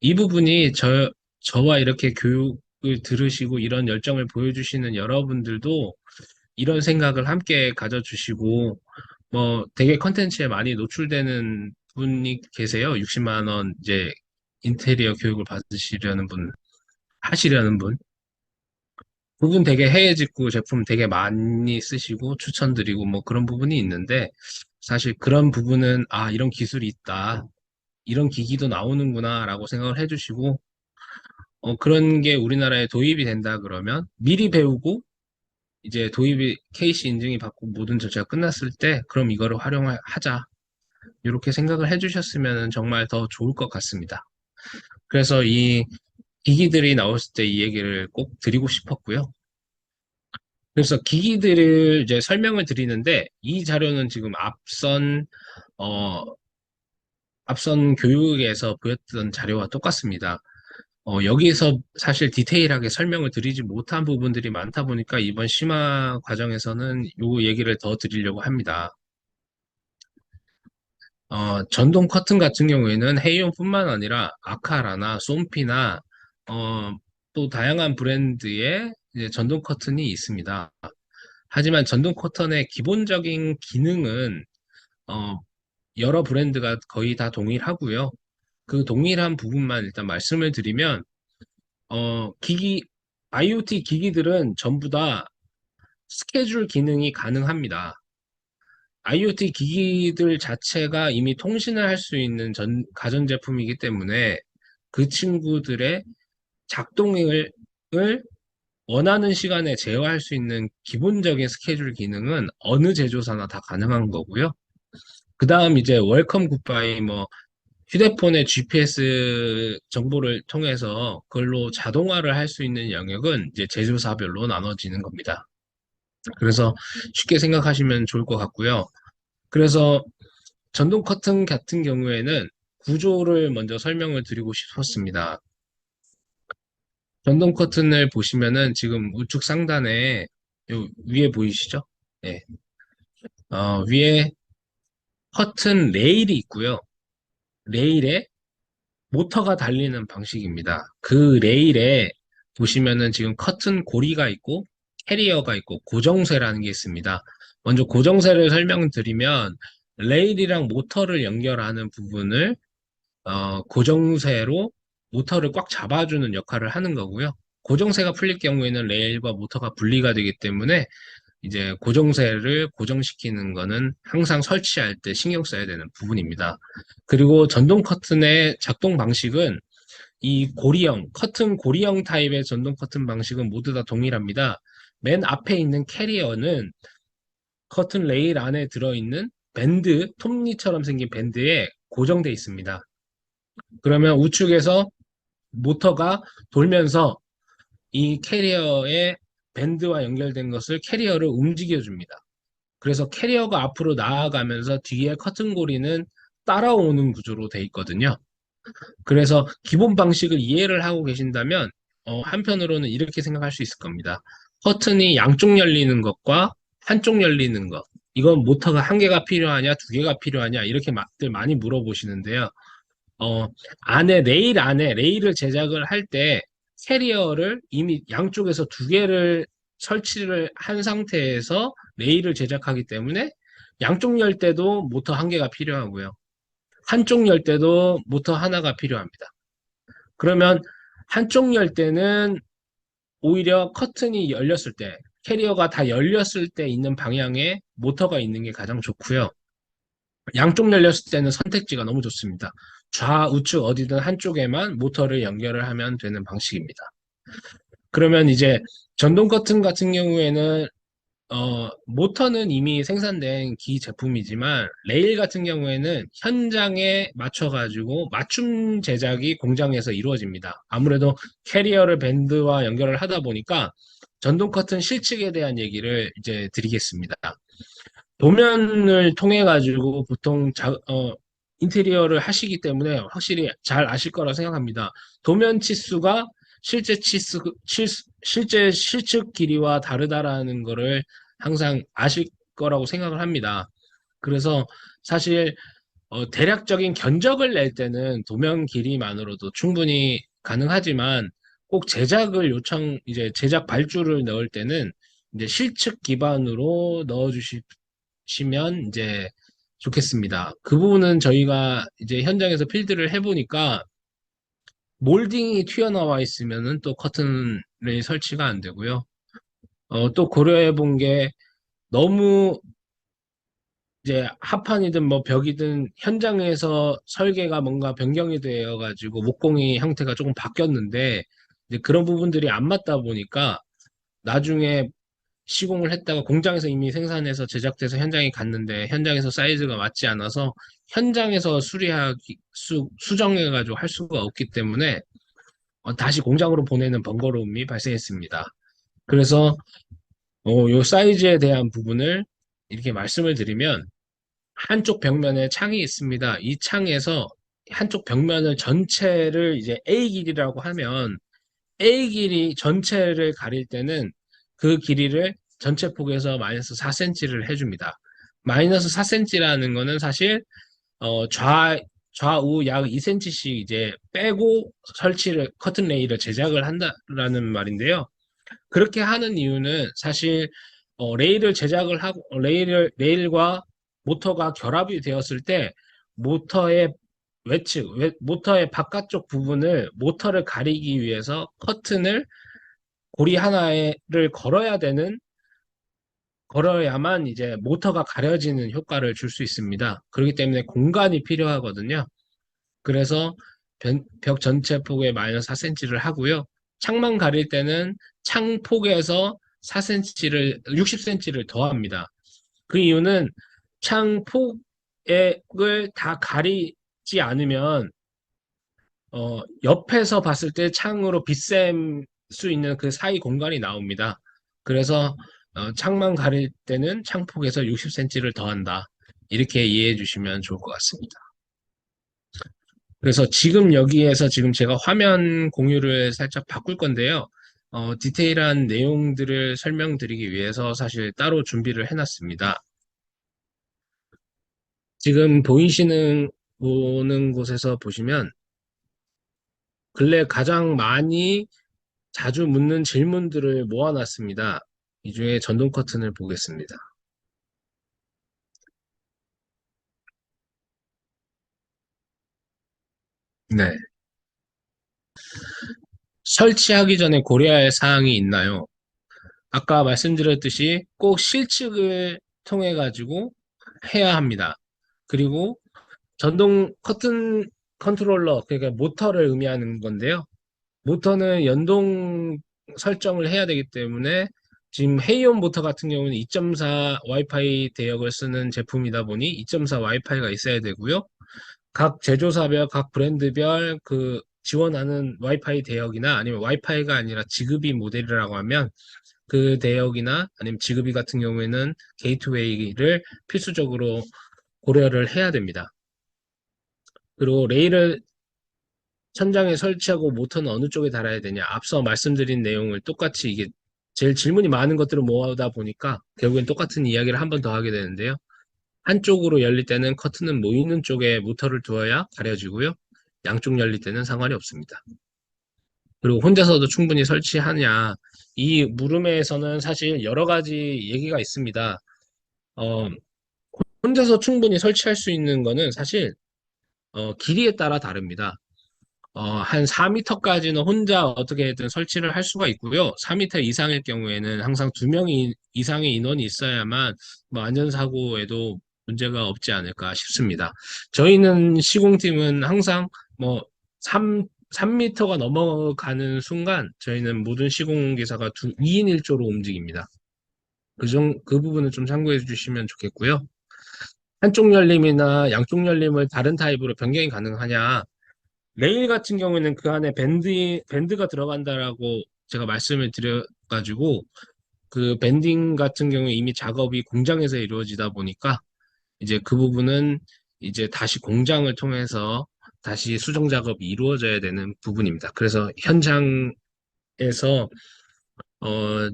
[SPEAKER 2] 이 부분이 저와 이렇게 교육을 들으시고 이런 열정을 보여주시는 여러분들도 이런 생각을 함께 가져주시고, 뭐, 되게 컨텐츠에 많이 노출되는 분이 계세요. 60만 원 이제 인테리어 교육을 받으시려는 분, 하시려는 분. 그분 되게 해외 직구 제품 되게 많이 쓰시고 추천드리고 뭐 그런 부분이 있는데, 사실 그런 부분은, 아, 이런 기술이 있다. 이런 기기도 나오는구나라고 생각을 해주시고, 그런 게 우리나라에 도입이 된다 그러면 미리 배우고 이제 도입이 KC 인증이 받고 모든 절차가 끝났을 때 그럼 이거를 활용하자 이렇게 생각을 해주셨으면 정말 더 좋을 것 같습니다. 그래서 이 기기들이 나왔을 때 이 얘기를 꼭 드리고 싶었고요. 그래서 기기들을 이제 설명을 드리는데 이 자료는 지금 어, 앞선 교육에서 보였던 자료와 똑같습니다. 여기서 사실 디테일하게 설명을 드리지 못한 부분들이 많다 보니까 이번 심화 과정에서는 요 얘기를 더 드리려고 합니다. 전동 커튼 같은 경우에는 헤이온뿐만 아니라 아카라나 솜피나 어, 또 다양한 브랜드의 이제 전동 커튼이 있습니다. 하지만 전동 커튼의 기본적인 기능은 어, 여러 브랜드가 거의 다 동일하고요. 그 동일한 부분만 일단 말씀을 드리면 기기 IoT 기기들은 전부 다 스케줄 기능이 가능합니다. IoT 기기들 자체가 이미 통신을 할 수 있는 가전제품이기 때문에 그 친구들의 작동을 원하는 시간에 제어할 수 있는 기본적인 스케줄 기능은 어느 제조사나 다 가능한 거고요. 그 다음 이제 웰컴 굿바이 뭐 휴대폰의 GPS 정보를 통해서 그걸로 자동화를 할 수 있는 영역은 이제 제조사별로 나눠지는 겁니다. 그래서 쉽게 생각하시면 좋을 것 같고요. 그래서 전동 커튼 같은 경우에는 구조를 먼저 설명을 드리고 싶었습니다. 전동 커튼을 보시면은 지금 우측 상단에 요 위에 보이시죠? 네. 위에 커튼 레일이 있고요. 레일에 모터가 달리는 방식입니다. 그 레일에 보시면은 지금 커튼 고리가 있고 캐리어가 있고 고정쇠라는 게 있습니다. 먼저 고정쇠를 설명드리면 레일이랑 모터를 연결하는 부분을 고정쇠로 모터를 꽉 잡아주는 역할을 하는 거고요. 고정쇠가 풀릴 경우에는 레일과 모터가 분리가 되기 때문에 이제 고정쇠를 고정시키는 거는 항상 설치할 때 신경 써야 되는 부분입니다. 그리고 전동 커튼의 작동 방식은 이 고리형, 커튼 고리형 타입의 전동 커튼 방식은 모두 다 동일합니다. 맨 앞에 있는 캐리어는 커튼 레일 안에 들어있는 밴드, 톱니처럼 생긴 밴드에 고정돼 있습니다. 그러면 우측에서 모터가 돌면서 이 캐리어의 밴드와 연결된 것을 캐리어를 움직여줍니다. 그래서 캐리어가 앞으로 나아가면서 뒤에 커튼고리는 따라오는 구조로 돼 있거든요. 그래서 기본 방식을 이해를 하고 계신다면 한편으로는 이렇게 생각할 수 있을 겁니다. 커튼이 양쪽 열리는 것과 한쪽 열리는 것. 이건 모터가 한 개가 필요하냐, 두 개가 필요하냐 이렇게 들 많이 물어보시는데요. 어, 레일 안에 레일을 제작을 할 때 캐리어를 이미 양쪽에서 두 개를 설치를 한 상태에서 레일을 제작하기 때문에 양쪽 열 때도 모터 한 개가 필요하고요. 한쪽 열 때도 모터 하나가 필요합니다. 그러면 한쪽 열 때는 오히려 커튼이 열렸을 때, 캐리어가 다 열렸을 때 있는 방향에 모터가 있는 게 가장 좋고요. 양쪽 열렸을 때는 선택지가 너무 좋습니다. 좌우측 어디든 한쪽에만 모터를 연결을 하면 되는 방식입니다. 그러면 이제 전동 커튼 같은 경우에는 모터는 이미 생산된 기 제품이지만 레일 같은 경우에는 현장에 맞춰가지고 맞춤 제작이 공장에서 이루어집니다. 아무래도 캐리어를 밴드와 연결을 하다 보니까 전동 커튼 실측에 대한 얘기를 이제 드리겠습니다. 도면을 통해 가지고 보통 인테리어를 하시기 때문에 확실히 잘 아실 거라 생각합니다. 도면 치수가 실제 실측 길이와 다르다라는 거를 항상 아실 거라고 생각을 합니다. 그래서 사실 대략적인 견적을 낼 때는 도면 길이만으로도 충분히 가능하지만 꼭 이제 제작 발주를 넣을 때는 이제 실측 기반으로 넣어주시면 이제 좋겠습니다. 그 부분은 저희가 이제 현장에서 필드를 해보니까 몰딩이 튀어나와 있으면은 또 커튼이 설치가 안 되고요. 또 고려해 본 게 너무 이제 합판이든 뭐 벽이든 현장에서 설계가 뭔가 변경이 되어 가지고 목공이 형태가 조금 바뀌었는데 이제 그런 부분들이 안 맞다 보니까 나중에 시공을 했다가 공장에서 이미 생산해서 제작돼서 현장에 갔는데 현장에서 사이즈가 맞지 않아서 현장에서 수정해가지고 할 수가 없기 때문에 다시 공장으로 보내는 번거로움이 발생했습니다. 그래서 요 사이즈에 대한 부분을 이렇게 말씀을 드리면 한쪽 벽면에 창이 있습니다. 이 창에서 한쪽 벽면을 전체를 이제 A 길이라고 하면 A 길이 전체를 가릴 때는 그 길이를 전체 폭에서 마이너스 4cm를 해줍니다. 마이너스 4cm라는 거는 사실 좌우 약 2cm씩 이제 빼고 커튼 레일을 제작을 한다라는 말인데요. 그렇게 하는 이유는 사실 레일을 제작을 하고 레일과 모터가 결합이 되었을 때 모터의 모터의 바깥쪽 부분을 모터를 가리기 위해서 커튼을 고리 하나를 걸어야만 이제 모터가 가려지는 효과를 줄 수 있습니다. 그렇기 때문에 공간이 필요하거든요. 그래서 벽 전체 폭에 마이너스 4cm를 하고요. 창만 가릴 때는 창 폭에서 60cm를 더합니다. 그 이유는 창 폭을 다 가리지 않으면 옆에서 봤을 때 창으로 비쌤 수 있는 그 사이 공간이 나옵니다. 그래서 창만 가릴 때는 창폭에서 60cm를 더한다. 이렇게 이해해 주시면 좋을 것 같습니다. 그래서 지금 여기에서 지금 제가 화면 공유를 살짝 바꿀 건데요. 디테일한 내용들을 설명드리기 위해서 사실 따로 준비를 해놨습니다. 지금 보는 곳에서 보시면 근래 가장 많이 자주 묻는 질문들을 모아놨습니다. 이 중에 전동 커튼을 보겠습니다. 네. 설치하기 전에 고려해야 할 사항이 있나요? 아까 말씀드렸듯이 꼭 실측을 통해 가지고 해야 합니다. 그리고 전동 커튼 컨트롤러, 그러니까 모터를 의미하는 건데요. 모터는 연동 설정을 해야 되기 때문에 지금 헤이온 모터 같은 경우는 2.4 와이파이 대역을 쓰는 제품이다 보니 2.4 와이파이가 있어야 되고요. 각 제조사별, 각 브랜드별 그 지원하는 와이파이 대역이나 아니면 와이파이가 아니라 지급이 모델이라고 하면 그 대역이나 아니면 지급이 같은 경우에는 게이트웨이를 필수적으로 고려를 해야 됩니다. 그리고 레일을 천장에 설치하고 모터는 어느 쪽에 달아야 되냐. 앞서 말씀드린 내용을 똑같이 이게 제일 질문이 많은 것들을 모아다 보니까 결국엔 똑같은 이야기를 한 번 더 하게 되는데요. 한쪽으로 열릴 때는 커튼은 모이는 쪽에 모터를 두어야 가려지고요. 양쪽 열릴 때는 상관이 없습니다. 그리고 혼자서도 충분히 설치하냐. 이 물음에서는 사실 여러 가지 얘기가 있습니다. 어, 혼자서 충분히 설치할 수 있는 거는 사실 길이에 따라 다릅니다. 한 4m까지는 혼자 어떻게든 설치를 할 수가 있고요. 4m 이상일 경우에는 항상 2명 이상의 인원이 있어야만 뭐 안전사고에도 문제가 없지 않을까 싶습니다. 저희는 시공팀은 항상 뭐 3m가 넘어가는 순간 저희는 모든 시공기사가 2인 1조로 움직입니다. 그 부분은 좀 참고해 주시면 좋겠고요. 한쪽 열림이나 양쪽 열림을 다른 타입으로 변경이 가능하냐? 레일 같은 경우에는 그 안에 밴드가 들어간다라고 제가 말씀을 드려가지고 그 밴딩 같은 경우에 이미 작업이 공장에서 이루어지다 보니까 이제 그 부분은 이제 다시 공장을 통해서 다시 수정 작업이 이루어져야 되는 부분입니다. 그래서 현장에서 어,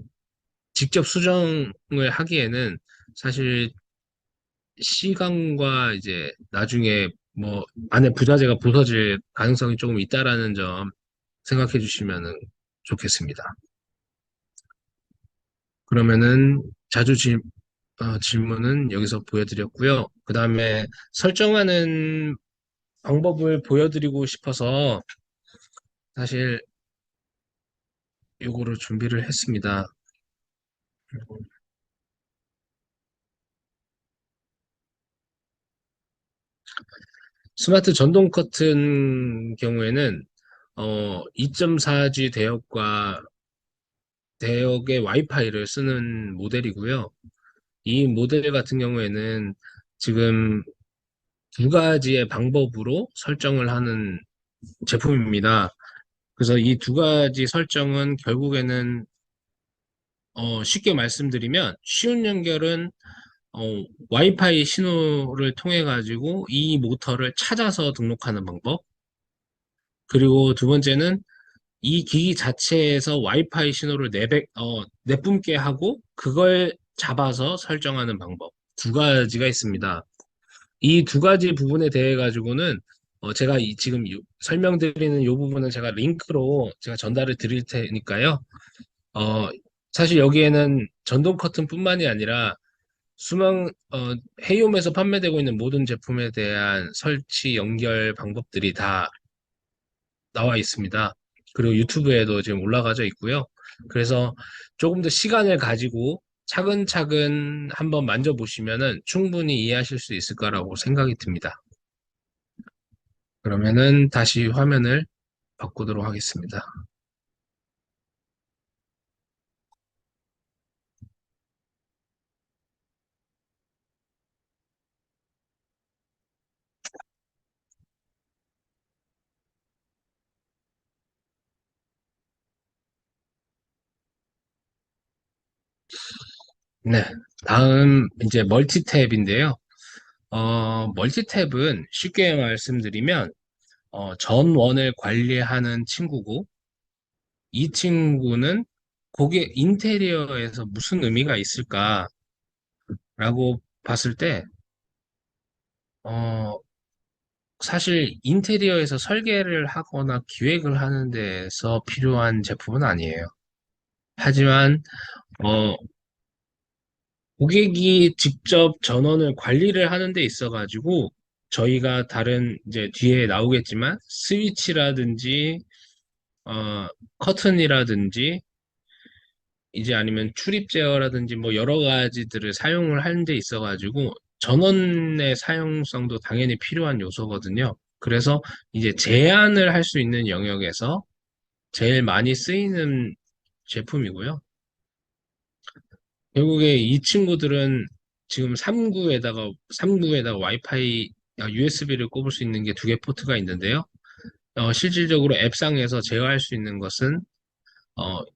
[SPEAKER 2] 직접 수정을 하기에는 사실 시간과 이제 나중에 뭐 안에 부자재가 부서질 가능성이 조금 있다라는 점 생각해 주시면 좋겠습니다. 그러면은 질문은 여기서 보여드렸고요. 그 다음에 설정하는 방법을 보여드리고 싶어서 사실 요거를 준비를 했습니다. 스마트 전동 커튼 경우에는 2.4G 대역의 와이파이를 쓰는 모델이고요. 이 모델 같은 경우에는 지금 두 가지의 방법으로 설정을 하는 제품입니다. 그래서 이 두 가지 설정은 결국에는 쉽게 말씀드리면 쉬운 연결은 어, 와이파이 신호를 통해 가지고 이 모터를 찾아서 등록하는 방법. 그리고 두 번째는 이 기기 자체에서 와이파이 신호를 내뿜게 하고 그걸 잡아서 설정하는 방법. 두 가지가 있습니다. 이 두 가지 부분에 대해 가지고는 제가 지금 설명드리는 이 부분은 제가 링크로 제가 전달을 드릴 테니까요. 어, 사실 여기에는 전동 커튼뿐만이 아니라 헤이홈에서 판매되고 있는 모든 제품에 대한 설치 연결 방법들이 다 나와 있습니다. 그리고 유튜브에도 지금 올라가져 있고요. 그래서 조금 더 시간을 가지고 차근차근 한번 만져보시면은 충분히 이해하실 수 있을 거라고 생각이 듭니다. 그러면은 다시 화면을 바꾸도록 하겠습니다. 네. 다음 이제 멀티탭인데요. 멀티탭은 쉽게 말씀드리면 전원을 관리하는 친구고 이 친구는 고객 인테리어에서 무슨 의미가 있을까라고 봤을 때 어, 사실 인테리어에서 설계를 하거나 기획을 하는 데서 필요한 제품은 아니에요. 하지만 어, 고객이 직접 전원을 관리를 하는 데 있어가지고 저희가 다른 이제 뒤에 나오겠지만 스위치라든지 커튼이라든지 이제 아니면 출입 제어라든지 뭐 여러 가지들을 사용을 하는 데 있어가지고 전원의 사용성도 당연히 필요한 요소거든요. 그래서 이제 제한을 할 수 있는 영역에서 제일 많이 쓰이는 제품이고요. 결국에 이 친구들은 지금 3구에다가 와이파이, USB를 꼽을 수 있는 게 두 개 포트가 있는데요. 실질적으로 앱상에서 제어할 수 있는 것은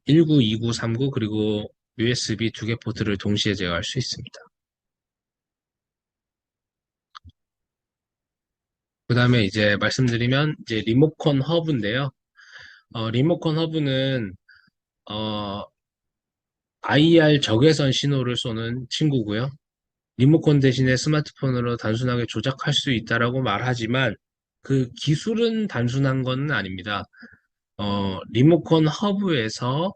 [SPEAKER 2] 19, 29, 39 그리고 USB 두 개 포트를 동시에 제어할 수 있습니다. 그 다음에 이제 말씀드리면 이제 리모컨 허브인데요. 리모컨 허브는 어, IR 적외선 신호를 쏘는 친구고요. 리모컨 대신에 스마트폰으로 단순하게 조작할 수 있다라고 말하지만 그 기술은 단순한 건 아닙니다. 리모컨 허브에서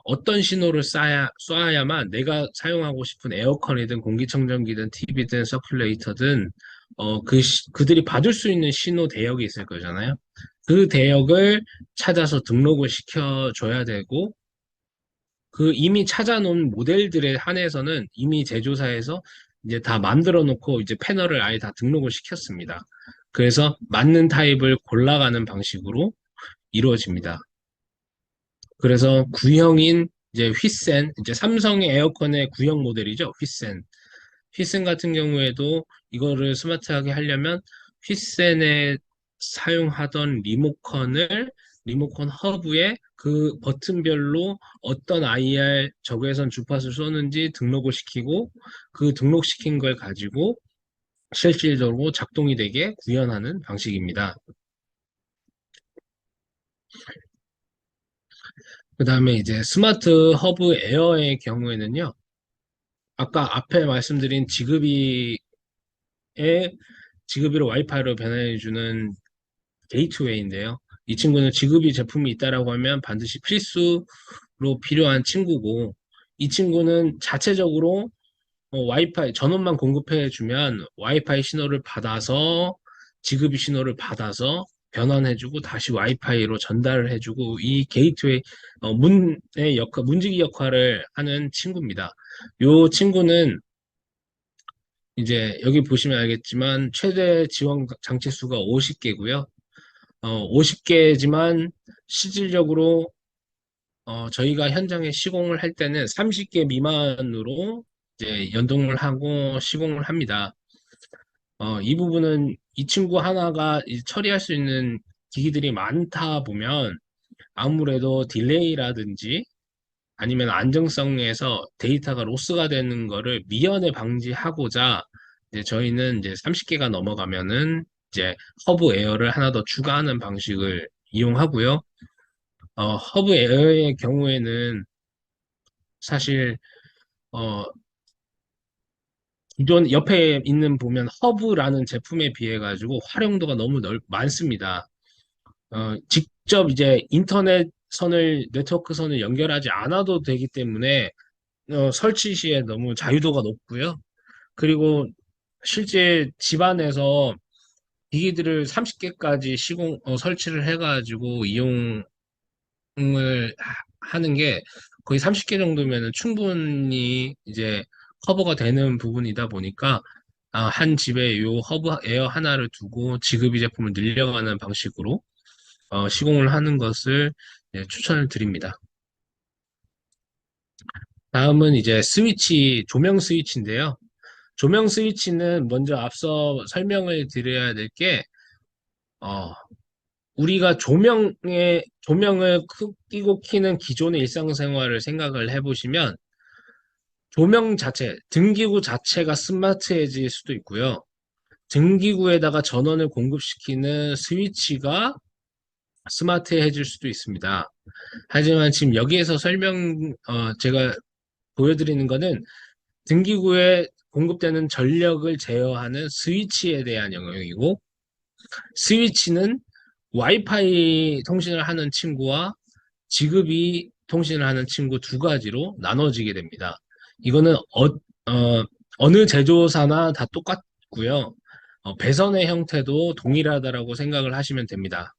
[SPEAKER 2] 어떤 신호를 쏴야만 내가 사용하고 싶은 에어컨이든 공기청정기든 TV든 서큘레이터든 그들이 받을 수 있는 신호 대역이 있을 거잖아요. 그 대역을 찾아서 등록을 시켜줘야 되고 그 이미 찾아놓은 모델들에 한해서는 이미 제조사에서 이제 다 만들어 놓고 이제 패널을 아예 다 등록을 시켰습니다. 그래서 맞는 타입을 골라가는 방식으로 이루어집니다. 그래서 구형인 이제 휘센, 이제 삼성의 에어컨의 구형 모델이죠. 휘센. 휘센 같은 경우에도 이거를 스마트하게 하려면 휘센에 사용하던 리모컨 허브에 그 버튼별로 어떤 IR 적외선 주파수를 쏘는지 등록을 시키고 그 등록시킨 걸 가지고 실질적으로 작동이 되게 구현하는 방식입니다. 그 다음에 이제 스마트 허브 에어의 경우에는요, 아까 앞에 말씀드린 지급이로 와이파이로 변환해주는 게이트웨이인데요. 이 친구는 지급이 제품이 있다라고 하면 반드시 필수로 필요한 친구고, 이 친구는 자체적으로 와이파이 전원만 공급해주면 와이파이 신호를 받아서 지급이 신호를 받아서 변환해주고 다시 와이파이로 전달을 해주고 이 게이트웨이 문지기 역할을 하는 친구입니다. 이 친구는 이제 여기 보시면 알겠지만 최대 지원 장치 수가 50개고요. 50개지만 실질적으로 저희가 현장에 시공을 할 때는 30개 미만으로 이제 연동을 하고 시공을 합니다. 이 부분은 이 친구 하나가 처리할 수 있는 기기들이 많다 보면 아무래도 딜레이라든지 아니면 안정성에서 데이터가 로스가 되는 거를 미연에 방지하고자 이제 저희는 이제 30개가 넘어가면은 이제 허브 에어를 하나 더 추가하는 방식을 이용하고요. 허브 에어의 경우에는 사실 어, 기존 옆에 있는 보면 허브라는 제품에 비해 가지고 활용도가 너무 많습니다. 직접 이제 인터넷 선을 네트워크 선을 연결하지 않아도 되기 때문에 설치 시에 너무 자유도가 높고요. 그리고 실제 집안에서 기기들을 30개까지 설치를 해가지고 이용을 하는 게 거의 30개 정도면 충분히 이제 커버가 되는 부분이다 보니까 한 집에 요 허브 에어 하나를 두고 지급이 제품을 늘려가는 방식으로 시공을 하는 것을 추천을 드립니다. 다음은 이제 스위치, 조명 스위치인데요. 조명 스위치는 먼저 앞서 설명을 드려야 될 게, 어, 우리가 조명을 끄고 켜는 기존의 일상생활을 생각을 해보시면, 조명 자체, 등기구 자체가 스마트해질 수도 있고요. 등기구에다가 전원을 공급시키는 스위치가 스마트해질 수도 있습니다. 하지만 지금 여기에서 제가 보여드리는 거는 등기구에 공급되는 전력을 제어하는 스위치에 대한 영역이고, 스위치는 와이파이 통신을 하는 친구와 지급이 통신을 하는 친구 두 가지로 나눠지게 됩니다. 이거는 어느 제조사나 다 똑같고요. 배선의 형태도 동일하다라고 생각을 하시면 됩니다.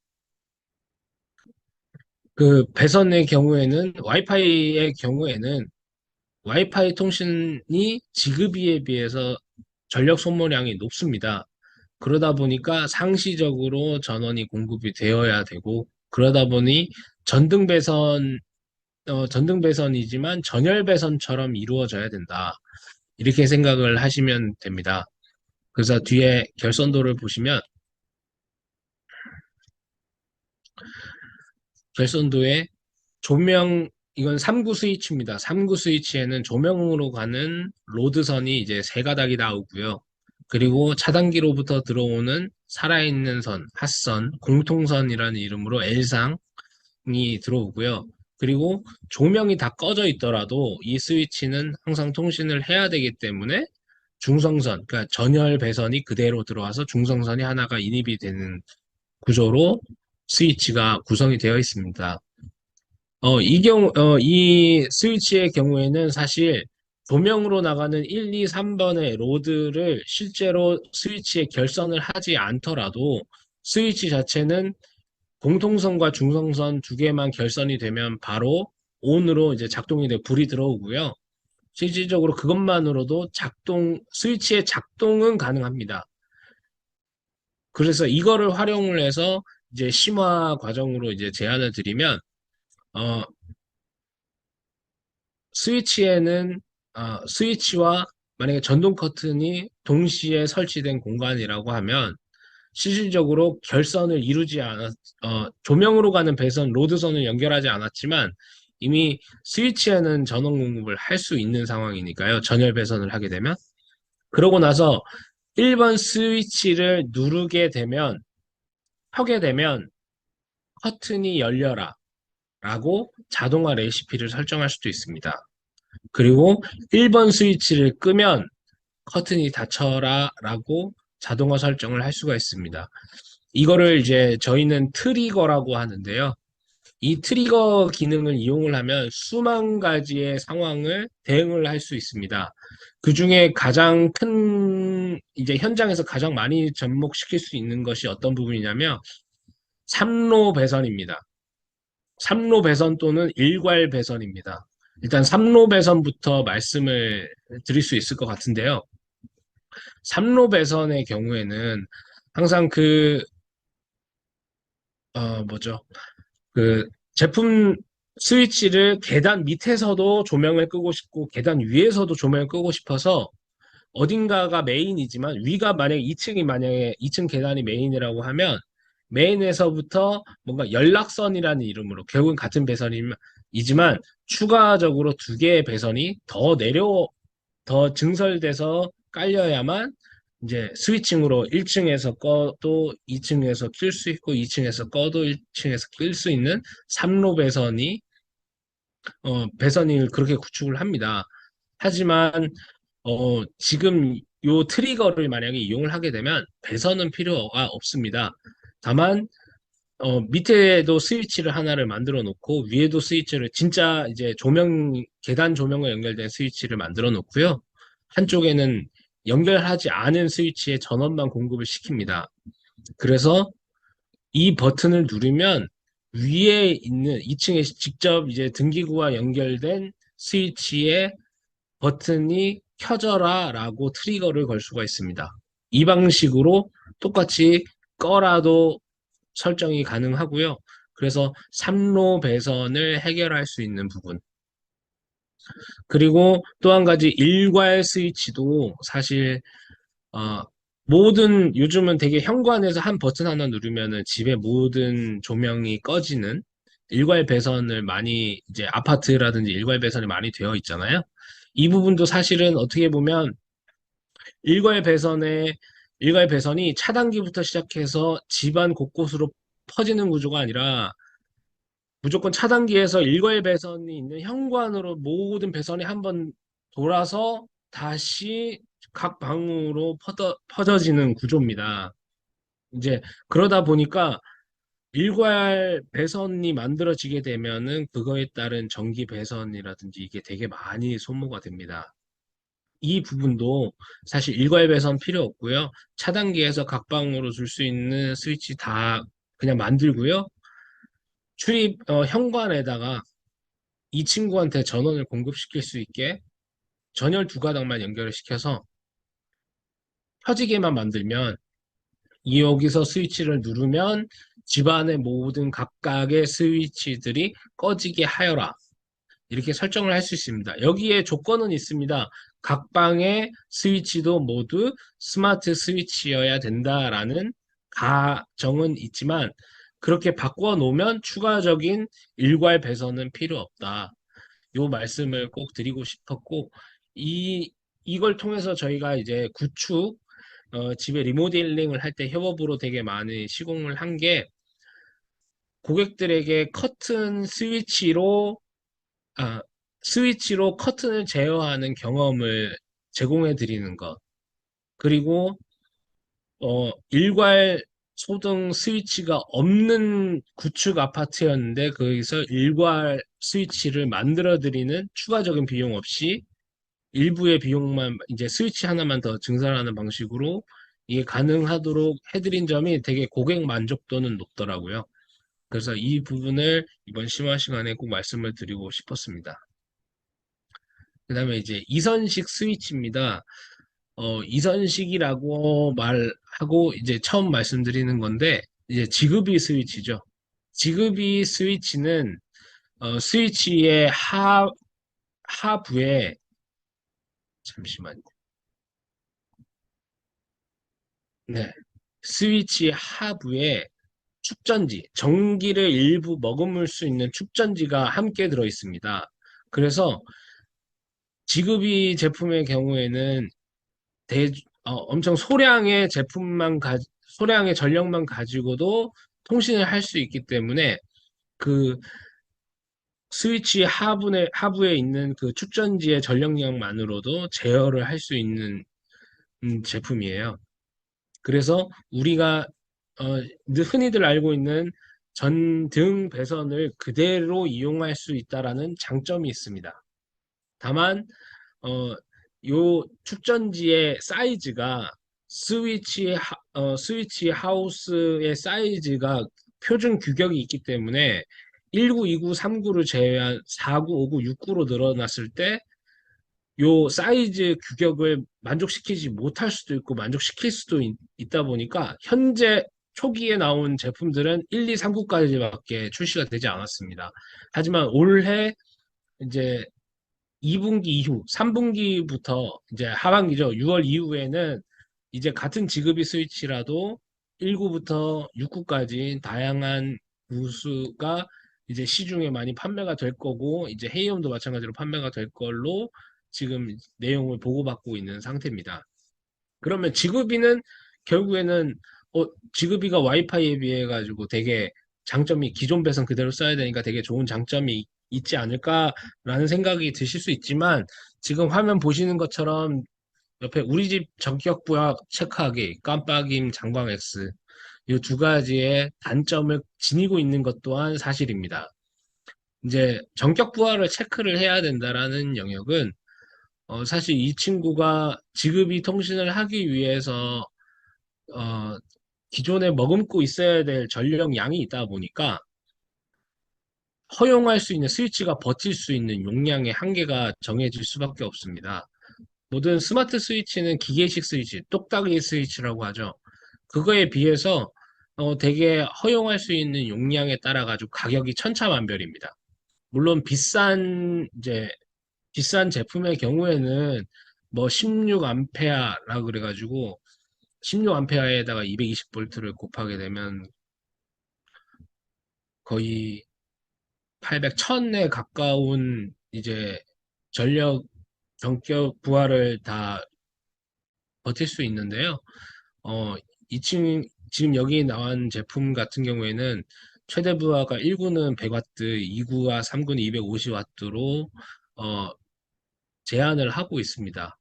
[SPEAKER 2] 그 배선의 경우에는 와이파이의 경우에는 와이파이 통신이 지급비에 비해서 전력 소모량이 높습니다. 그러다 보니까 상시적으로 전원이 공급이 되어야 되고, 그러다 보니 전등배선이지만 전열배선처럼 이루어져야 된다. 이렇게 생각을 하시면 됩니다. 그래서 뒤에 결선도를 보시면 결선도에 이건 3구 스위치입니다. 3구 스위치에는 조명으로 가는 로드선이 이제 세 가닥이 나오고요. 그리고 차단기로부터 들어오는 살아있는 선, 핫선, 공통선이라는 이름으로 L상이 들어오고요. 그리고 조명이 다 꺼져 있더라도 이 스위치는 항상 통신을 해야 되기 때문에 중성선, 그러니까 전열 배선이 그대로 들어와서 중성선이 하나가 인입이 되는 구조로 스위치가 구성이 되어 있습니다. 이 스위치의 경우에는 사실 조명으로 나가는 1, 2, 3번의 로드를 실제로 스위치에 결선을 하지 않더라도 스위치 자체는 공통선과 중성선 두 개만 결선이 되면 바로 ON으로 이제 작동이 돼 불이 들어오고요. 실질적으로 그것만으로도 스위치의 작동은 가능합니다. 그래서 이거를 활용을 해서 이제 심화 과정으로 이제 제안을 드리면, 어, 스위치에는 스위치와 만약에 전동 커튼이 동시에 설치된 공간이라고 하면 실질적으로 결선을 조명으로 가는 배선, 로드선을 연결하지 않았지만 이미 스위치에는 전원 공급을 할 수 있는 상황이니까요. 전열 배선을 하게 되면. 그러고 나서 1번 스위치를 켜게 되면 커튼이 열려라 라고 자동화 레시피를 설정할 수도 있습니다. 그리고 1번 스위치를 끄면 커튼이 닫혀라 라고 자동화 설정을 할 수가 있습니다. 이거를 이제 저희는 트리거라고 하는데요. 이 트리거 기능을 이용을 하면 수만 가지의 상황을 대응을 할 수 있습니다. 그 중에 가장 이제 현장에서 가장 많이 접목시킬 수 있는 것이 어떤 부분이냐면 3로 배선입니다. 3로 배선 또는 일괄 배선입니다. 일단 3로 배선부터 말씀을 드릴 수 있을 것 같은데요. 3로 배선의 경우에는 항상 뭐죠? 그 제품 스위치를 계단 밑에서도 조명을 끄고 싶고 계단 위에서도 조명을 끄고 싶어서 어딘가가 메인이지만 위가 만약에 2층 계단이 메인이라고 하면 메인에서부터 뭔가 연락선이라는 이름으로 결국은 같은 배선이지만 추가적으로 두 개의 배선이 더 증설돼서 깔려야만 이제 스위칭으로 1층에서 꺼도 2층에서 낄 수 있고 2층에서 꺼도 1층에서 낄 수 있는 3로 배선을 그렇게 구축을 합니다. 하지만 지금 요 트리거를 만약에 이용을 하게 되면 배선은 필요가 없습니다. 다만 밑에도 스위치를 하나를 만들어 놓고 위에도 스위치를 진짜 이제 계단 조명과 연결된 스위치를 만들어 놓고요. 한쪽에는 연결하지 않은 스위치에 전원만 공급을 시킵니다. 그래서 이 버튼을 누르면 위에 있는 2층에 직접 이제 등기구와 연결된 스위치에 버튼이 켜져라 라고 트리거를 걸 수가 있습니다. 이 방식으로 똑같이 꺼라도 설정이 가능하고요. 그래서 3로 배선을 해결할 수 있는 부분. 그리고 또 한 가지 일괄 스위치도 사실 어, 요즘은 되게 현관에서 한 버튼 하나 누르면은 집의 모든 조명이 꺼지는 일괄 배선을 많이 이제 아파트라든지 일괄 배선이 많이 되어 있잖아요. 이 부분도 사실은 어떻게 보면 일괄 배선의 일괄 배선이 차단기부터 시작해서 집안 곳곳으로 퍼지는 구조가 아니라 무조건 차단기에서 일괄 배선이 있는 현관으로 모든 배선이 한번 돌아서 다시 각 방으로 퍼져지는 구조입니다. 이제 그러다 보니까 일괄 배선이 만들어지게 되면은 그거에 따른 전기 배선이라든지 이게 되게 많이 소모가 됩니다. 이 부분도 사실 일괄 배선 필요 없고요. 차단기에서 각 방으로 줄 수 있는 스위치 다 그냥 만들고요. 현관에다가 이 친구한테 전원을 공급시킬 수 있게 전열 두 가닥만 연결을 시켜서 켜지게만 만들면 여기서 스위치를 누르면 집안의 모든 각각의 스위치들이 꺼지게 하여라. 이렇게 설정을 할 수 있습니다. 여기에 조건은 있습니다. 각 방의 스위치도 모두 스마트 스위치여야 된다라는 가정은 있지만 그렇게 바꿔 놓으면 추가적인 일괄 배선은 필요 없다. 요 말씀을 꼭 드리고 싶었고 이걸 통해서 저희가 이제 집에 리모델링을 할 때 협업으로 되게 많이 시공을 한 게 고객들에게 아, 스위치로 커튼을 제어하는 경험을 제공해 드리는 것. 그리고 일괄 소등 스위치가 없는 구축 아파트였는데 거기서 일괄 스위치를 만들어 드리는 추가적인 비용 없이 일부의 비용만 이제 스위치 하나만 더 증설하는 방식으로 이게 가능하도록 해드린 점이 되게 고객 만족도는 높더라고요. 그래서 이 부분을 이번 심화 시간에 꼭 말씀을 드리고 싶었습니다. 그 다음에 이제 이선식 스위치입니다. 이선식이라고 말하고 이제 처음 말씀드리는 건데 이제 지급이 스위치죠. 지급이 스위치는 스위치의 하부에 잠시만요. 네. 스위치 하부에 전기를 일부 머금을 수 있는 축전지가 함께 들어 있습니다. 그래서 지급이 제품의 경우에는 엄청 소량의 전력만 가지고도 통신을 할 수 있기 때문에 그 스위치 하부에 있는 그 축전지의 전력량만으로도 제어를 할 수 있는 제품이에요. 그래서 우리가 흔히들 알고 있는 전등 배선을 그대로 이용할 수 있다라는 장점이 있습니다. 다만 어, 요 축전지의 사이즈가 스위치 하우스의 사이즈가 표준 규격이 있기 때문에 19, 29, 39를 제외한 49, 59, 69로 늘어났을 때 요 사이즈 규격을 만족시키지 못할 수도 있고 만족시킬 수도 있다 보니까 현재 초기에 나온 제품들은 1, 2, 3구까지밖에 출시가 되지 않았습니다. 하지만 올해 이제 2분기 이후, 3분기부터 이제 하반기죠. 6월 이후에는 이제 같은 지급이 스위치라도 1구부터 6구까지 다양한 구수가 이제 시중에 많이 판매가 될 거고 이제 헤이엄도 마찬가지로 판매가 될 걸로 지금 내용을 보고받고 있는 상태입니다. 그러면 지급비는 결국에는 지급비가 와이파이에 비해 가지고 되게 장점이 기존 배선 그대로 써야 되니까 되게 좋은 장점이 있지 않을까라는 생각이 드실 수 있지만 지금 화면 보시는 것처럼 옆에 우리 집 전격 부하 체크하기, 깜빡임, 장광 X 이 두 가지의 단점을 지니고 있는 것 또한 사실입니다. 이제 전격 부하를 체크를 해야 된다라는 영역은 사실 이 친구가 지급이 통신을 하기 위해서 어, 기존에 머금고 있어야 될 전력 양이 있다 보니까 허용할 수 있는 스위치가 버틸 수 있는 용량의 한계가 정해질 수밖에 없습니다. 모든 스마트 스위치는 기계식 스위치, 똑딱이 스위치라고 하죠. 그거에 비해서 되게 허용할 수 있는 용량에 따라 가지고 가격이 천차만별입니다. 물론 비싼 제품의 경우에는 뭐 16암페어라 그래가지고 16암페어에다가 220볼트를 곱하게 되면 거의 800, 1000에 가까운 이제 전력 전격 부하를 다 버틸 수 있는데요. 어, 지금 여기 나온 제품 같은 경우에는 최대 부하가 1구는 100와트, 2구와 3구는 250와트로 제한을 하고 있습니다.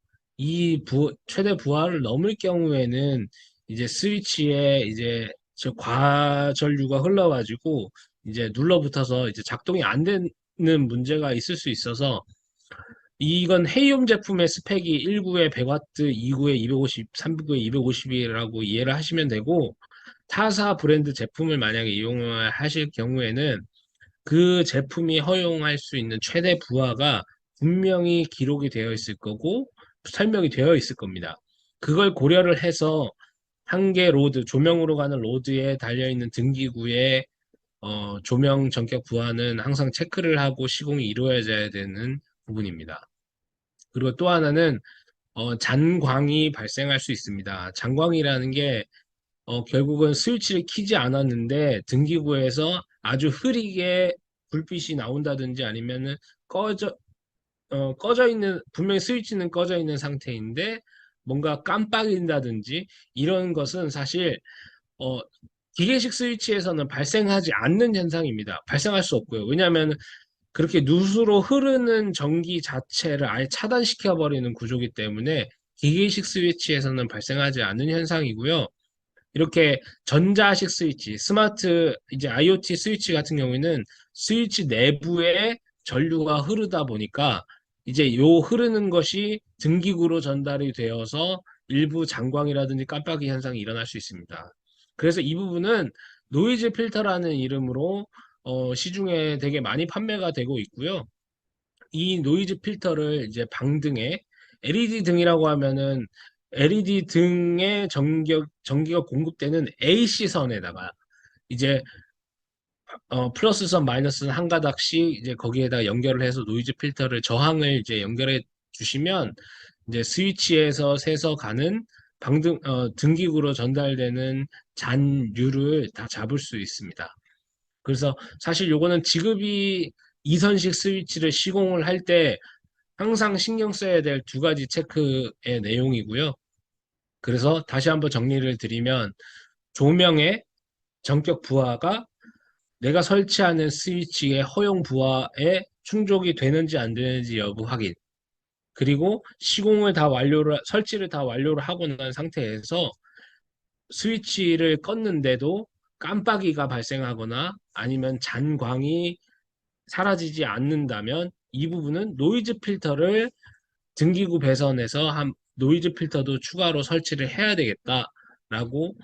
[SPEAKER 2] 최대 부하를 넘을 경우에는 이제 스위치에 이제 저 과전류가 흘러가지고 이제 눌러붙어서 이제 작동이 안 되는 문제가 있을 수 있어서 이건 헤이옴 제품의 스펙이 1구에 100와트, 2구에 250, 3구에 250이라고 이해를 하시면 되고 타사 브랜드 제품을 만약에 이용을 하실 경우에는 그 제품이 허용할 수 있는 최대 부하가 분명히 기록이 되어 있을 거고 설명이 되어 있을 겁니다. 그걸 고려를 해서 한 개 로드, 조명으로 가는 로드에 달려있는 등기구에 조명 전격 부하는 항상 체크를 하고 시공이 이루어져야 되는 부분입니다. 그리고 또 하나는 잔광이 발생할 수 있습니다. 잔광이라는 게 결국은 스위치를 키지 않았는데 등기구에서 아주 흐리게 불빛이 나온다든지 아니면은 꺼져, 꺼져 있는, 분명히 스위치는 꺼져 있는 상태인데 뭔가 깜빡인다든지 이런 것은 사실, 어, 기계식 스위치에서는 발생하지 않는 현상입니다. 발생할 수 없고요. 왜냐하면 그렇게 누수로 흐르는 전기 자체를 아예 차단시켜버리는 구조기 때문에 기계식 스위치에서는 발생하지 않는 현상이고요. 이렇게 전자식 스위치, 스마트 이제 IoT 스위치 같은 경우에는 스위치 내부에 전류가 흐르다 보니까 이제 요 흐르는 것이 등기구로 전달이 되어서 일부 장광이라든지 깜빡이 현상이 일어날 수 있습니다. 그래서 이 부분은 노이즈 필터라는 이름으로 시중에 되게 많이 판매가 되고 있고요. 이 노이즈 필터를 이제 방등에 LED 등이라고 하면은 LED 등의 전기가 공급되는 AC 선에다가 이제 플러스 선, 마이너스 선 한 가닥씩 이제 거기에다 연결을 해서 노이즈 필터를 저항을 이제 연결해 주시면 이제 스위치에서 새서 가는 등기구로 전달되는 잔류를 다 잡을 수 있습니다. 그래서 사실 요거는 지급이 이선식 스위치를 시공을 할 때 항상 신경 써야 될 두 가지 체크의 내용이고요. 그래서 다시 한번 정리를 드리면 조명의 전격 부하가 내가 설치하는 스위치의 허용 부하에 충족이 되는지 안 되는지 여부 확인. 그리고 설치를 다 완료를 하고 난 상태에서 스위치를 껐는데도 깜빡이가 발생하거나 아니면 잔광이 사라지지 않는다면 이 부분은 노이즈 필터를 등기구 배선에서 한 노이즈 필터도 추가로 설치를 해야 되겠다라고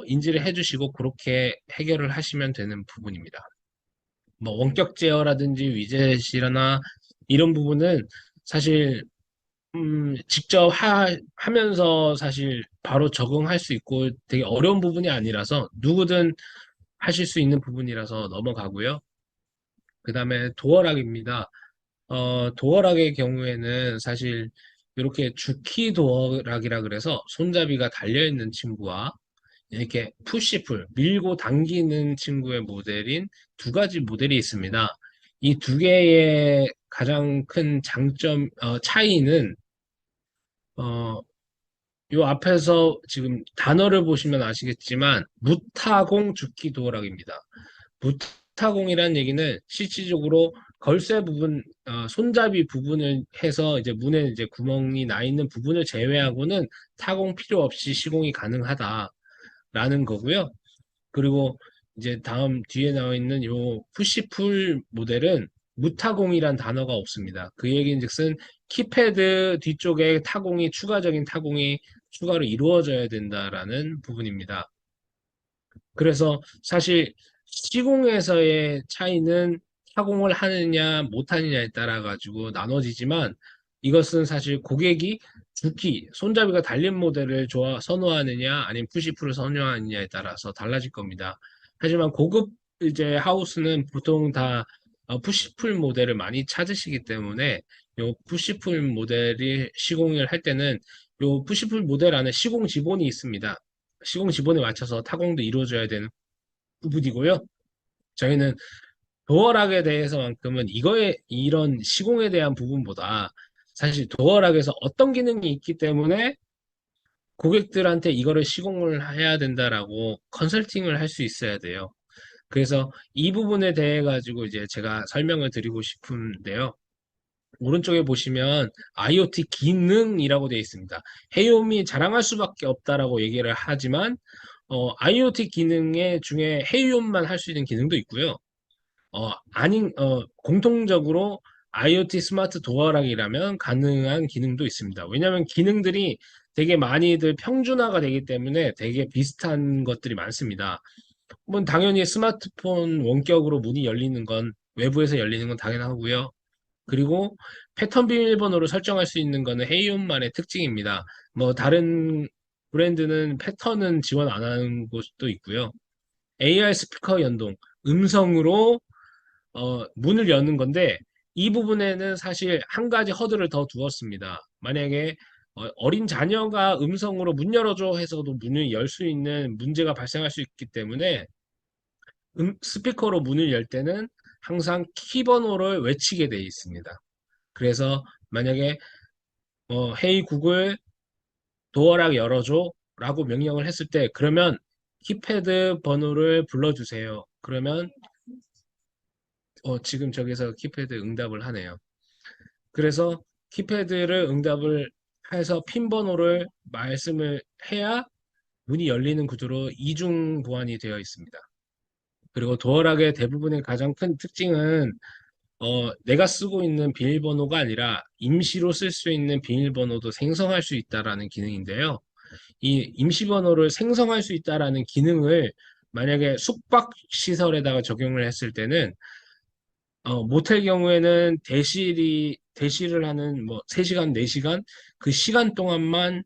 [SPEAKER 2] 인지를 해주시고 그렇게 해결을 하시면 되는 부분입니다. 뭐 원격 제어라든지 위젯이나 이런 부분은 사실 직접 하면서 사실 바로 적응할 수 있고 되게 어려운 부분이 아니라서 누구든 하실 수 있는 부분이라서 넘어가고요. 그 다음에 도어락입니다. 도어락의 경우에는 사실 이렇게 주키 도어락이라 그래서 손잡이가 달려있는 친구와 이렇게 푸시풀, 밀고 당기는 친구의 모델인 두 가지 모델이 있습니다. 이 두 개의 가장 큰 장점, 차이는, 어, 요 앞에서 지금 단어를 보시면 아시겠지만, 무타공 주기 도어락입니다. 무타공이라는 얘기는 실질적으로 걸쇠 부분, 손잡이 부분을 해서 이제 문에 이제 구멍이 나 있는 부분을 제외하고는 타공 필요 없이 시공이 가능하다라는 거고요. 그리고 이제 다음 뒤에 나와 있는 요 푸시풀 모델은 무타공이란 단어가 없습니다. 그 얘기인즉슨 키패드 뒤쪽에 타공이 추가적인 타공이 추가로 이루어져야 된다라는 부분입니다. 그래서 사실 시공에서의 차이는 타공을 하느냐 못하느냐에 따라 가지고 나눠지지만 이것은 사실 고객이 주키, 손잡이가 달린 모델을 선호하느냐 아니면 푸시풀을 선호하느냐에 따라서 달라질 겁니다. 하지만 고급 이제 하우스는 보통 다 푸시풀 모델을 많이 찾으시기 때문에 요 푸시풀 모델이 시공을 할 때는 요 푸시풀 모델 안에 시공 지본이 있습니다. 시공 지본에 맞춰서 타공도 이루어져야 되는 부분이고요. 저희는 도어락에 대해서만큼은 이런 시공에 대한 부분보다 사실 도어락에서 어떤 기능이 있기 때문에 고객들한테 이거를 시공을 해야 된다라고 컨설팅을 할 수 있어야 돼요. 그래서 이 부분에 대해 가지고 이제 제가 설명을 드리고 싶은데요. 오른쪽에 보시면 IoT 기능이라고 되어 있습니다. 헤이홈이 자랑할 수밖에 없다라고 얘기를 하지만 IoT 기능의 중에 헤이홈만 할 수 있는 기능도 있고요. 공통적으로 IoT 스마트 도어락이라면 가능한 기능도 있습니다. 왜냐하면 기능들이 되게 많이들 평준화가 되기 때문에 되게 비슷한 것들이 많습니다. 당연히 스마트폰 원격으로 문이 열리는 건 외부에서 열리는 건 당연하고요. 그리고 패턴 비밀번호를 설정할 수 있는 거는 헤이온만의 특징입니다. 다른 브랜드는 패턴은 지원 안 하는 곳도 있고요. AR 스피커 연동, 음성으로 문을 여는 건데 이 부분에는 사실 한 가지 허들을 더 두었습니다. 만약에 어린 자녀가 음성으로 문 열어줘 해서도 문을 열 수 있는 문제가 발생할 수 있기 때문에 스피커로 문을 열 때는 항상 키 번호를 외치게 되어 있습니다. 그래서 만약에 헤이 구글 도어락 열어줘 라고 명령을 했을 때 그러면 키패드 번호를 불러주세요. 그러면 지금 저기서 키패드 응답을 하네요. 그래서 키패드를 응답을 해서 핀 번호를 말씀을 해야 문이 열리는 구조로 이중 보안이 되어 있습니다. 그리고 도어락의 대부분의 가장 큰 특징은 내가 쓰고 있는 비밀번호가 아니라 임시로 쓸 수 있는 비밀번호도 생성할 수 있다라는 기능인데요. 이 임시번호를 생성할 수 있다라는 기능을 만약에 숙박 시설에다가 적용을 했을 때는 모텔 경우에는 대시를 하는 3시간, 4시간 그 시간 동안만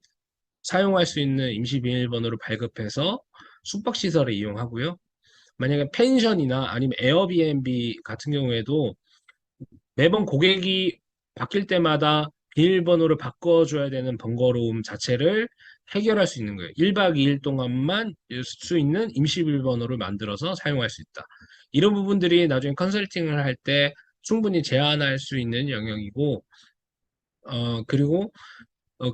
[SPEAKER 2] 사용할 수 있는 임시 비밀번호를 발급해서 숙박 시설에 이용하고요. 만약에 펜션이나 아니면 에어비앤비 같은 경우에도 매번 고객이 바뀔 때마다 비밀번호를 바꿔줘야 되는 번거로움 자체를 해결할 수 있는 거예요. 1박 2일 동안만 쓸 수 있는 임시 비밀번호를 만들어서 사용할 수 있다. 이런 부분들이 나중에 컨설팅을 할 때 충분히 제한할 수 있는 영역이고, 그리고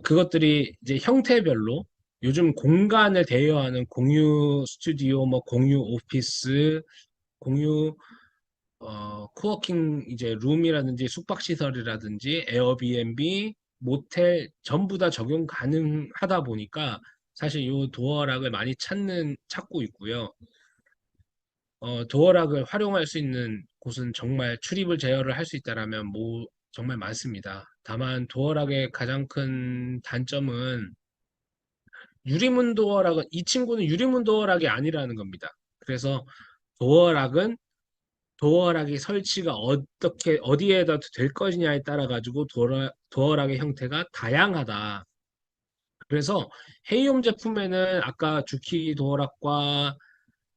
[SPEAKER 2] 그것들이 이제 형태별로 요즘 공간을 대여하는 공유 스튜디오, 공유 오피스, 공유 코워킹 이제 룸이라든지 숙박시설이라든지 에어비앤비, 모텔 전부 다 적용 가능하다 보니까 사실 이 도어락을 많이 찾고 있고요. 도어락을 활용할 수 있는 곳은 정말 출입을 제어를 할 수 있다라면 정말 많습니다. 다만 도어락의 가장 큰 단점은 유리문 도어락은 이 친구는 유리문 도어락이 아니라는 겁니다. 그래서 도어락은 도어락이 설치가 어디에다 될 것이냐에 따라 가지고 도어락의 형태가 다양하다. 그래서 헤이홈 제품에는 아까 주키 도어락과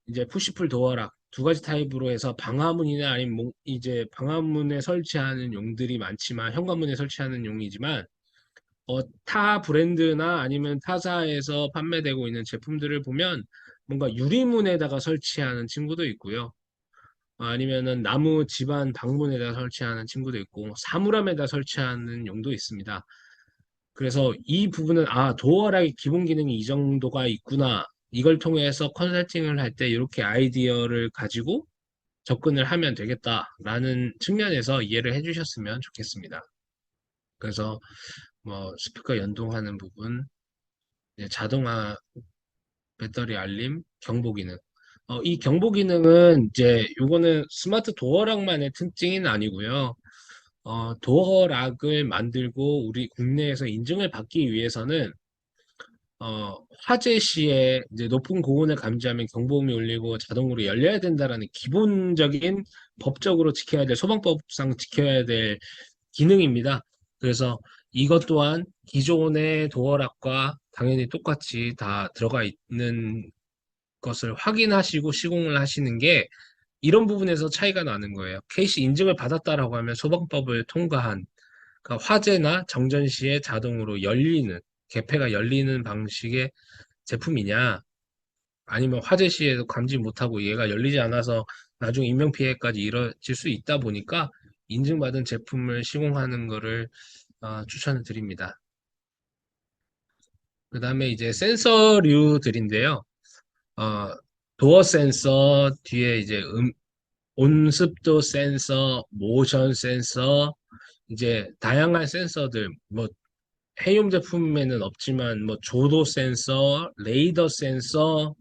[SPEAKER 2] 이제 푸시풀 도어락 두 가지 타입으로 해서 방화문이나 아니면 이제 방화문에 설치하는 용들이 많지만 현관문에 설치하는 용이지만 타 브랜드나 아니면 타사에서 판매되고 있는 제품들을 보면 뭔가 유리문에다가 설치하는 친구도 있고요. 아니면은 나무 집안 방문에다 설치하는 친구도 있고 사물함에다 설치하는 용도 있습니다. 그래서 이 부분은 도어락의 기본 기능이 이 정도가 있구나. 이걸 통해서 컨설팅을 할 때 이렇게 아이디어를 가지고 접근을 하면 되겠다라는 측면에서 이해를 해주셨으면 좋겠습니다. 그래서 뭐 스피커 연동하는 부분, 이제 자동화 배터리 알림, 경보 기능. 이 경보 기능은 이제 요거는 스마트 도어락만의 특징은 아니고요. 도어락을 만들고 우리 국내에서 인증을 받기 위해서는 화재 시에 이제 높은 고온을 감지하면 경보음이 울리고 자동으로 열려야 된다라는 기본적인 법적으로 지켜야 될 소방법상 지켜야 될 기능입니다. 그래서 이것 또한 기존의 도어락과 당연히 똑같이 다 들어가 있는 것을 확인하시고 시공을 하시는 게 이런 부분에서 차이가 나는 거예요. 케이시 인증을 받았다라고 하면 소방법을 통과한 그러니까 화재나 정전 시에 자동으로 열리는 개폐가 열리는 방식의 제품이냐 아니면 화재 시에도 감지 못하고 얘가 열리지 않아서 나중 인명피해까지 이뤄질 수 있다 보니까 인증받은 제품을 시공하는 거를 추천을 드립니다. 그 다음에 이제 센서류들인데요. 어, 도어 센서 뒤에 이제 온습도 센서, 모션 센서, 이제 다양한 센서들, 뭐 해용 제품에는 없지만 뭐 조도 센서, 레이더 센서,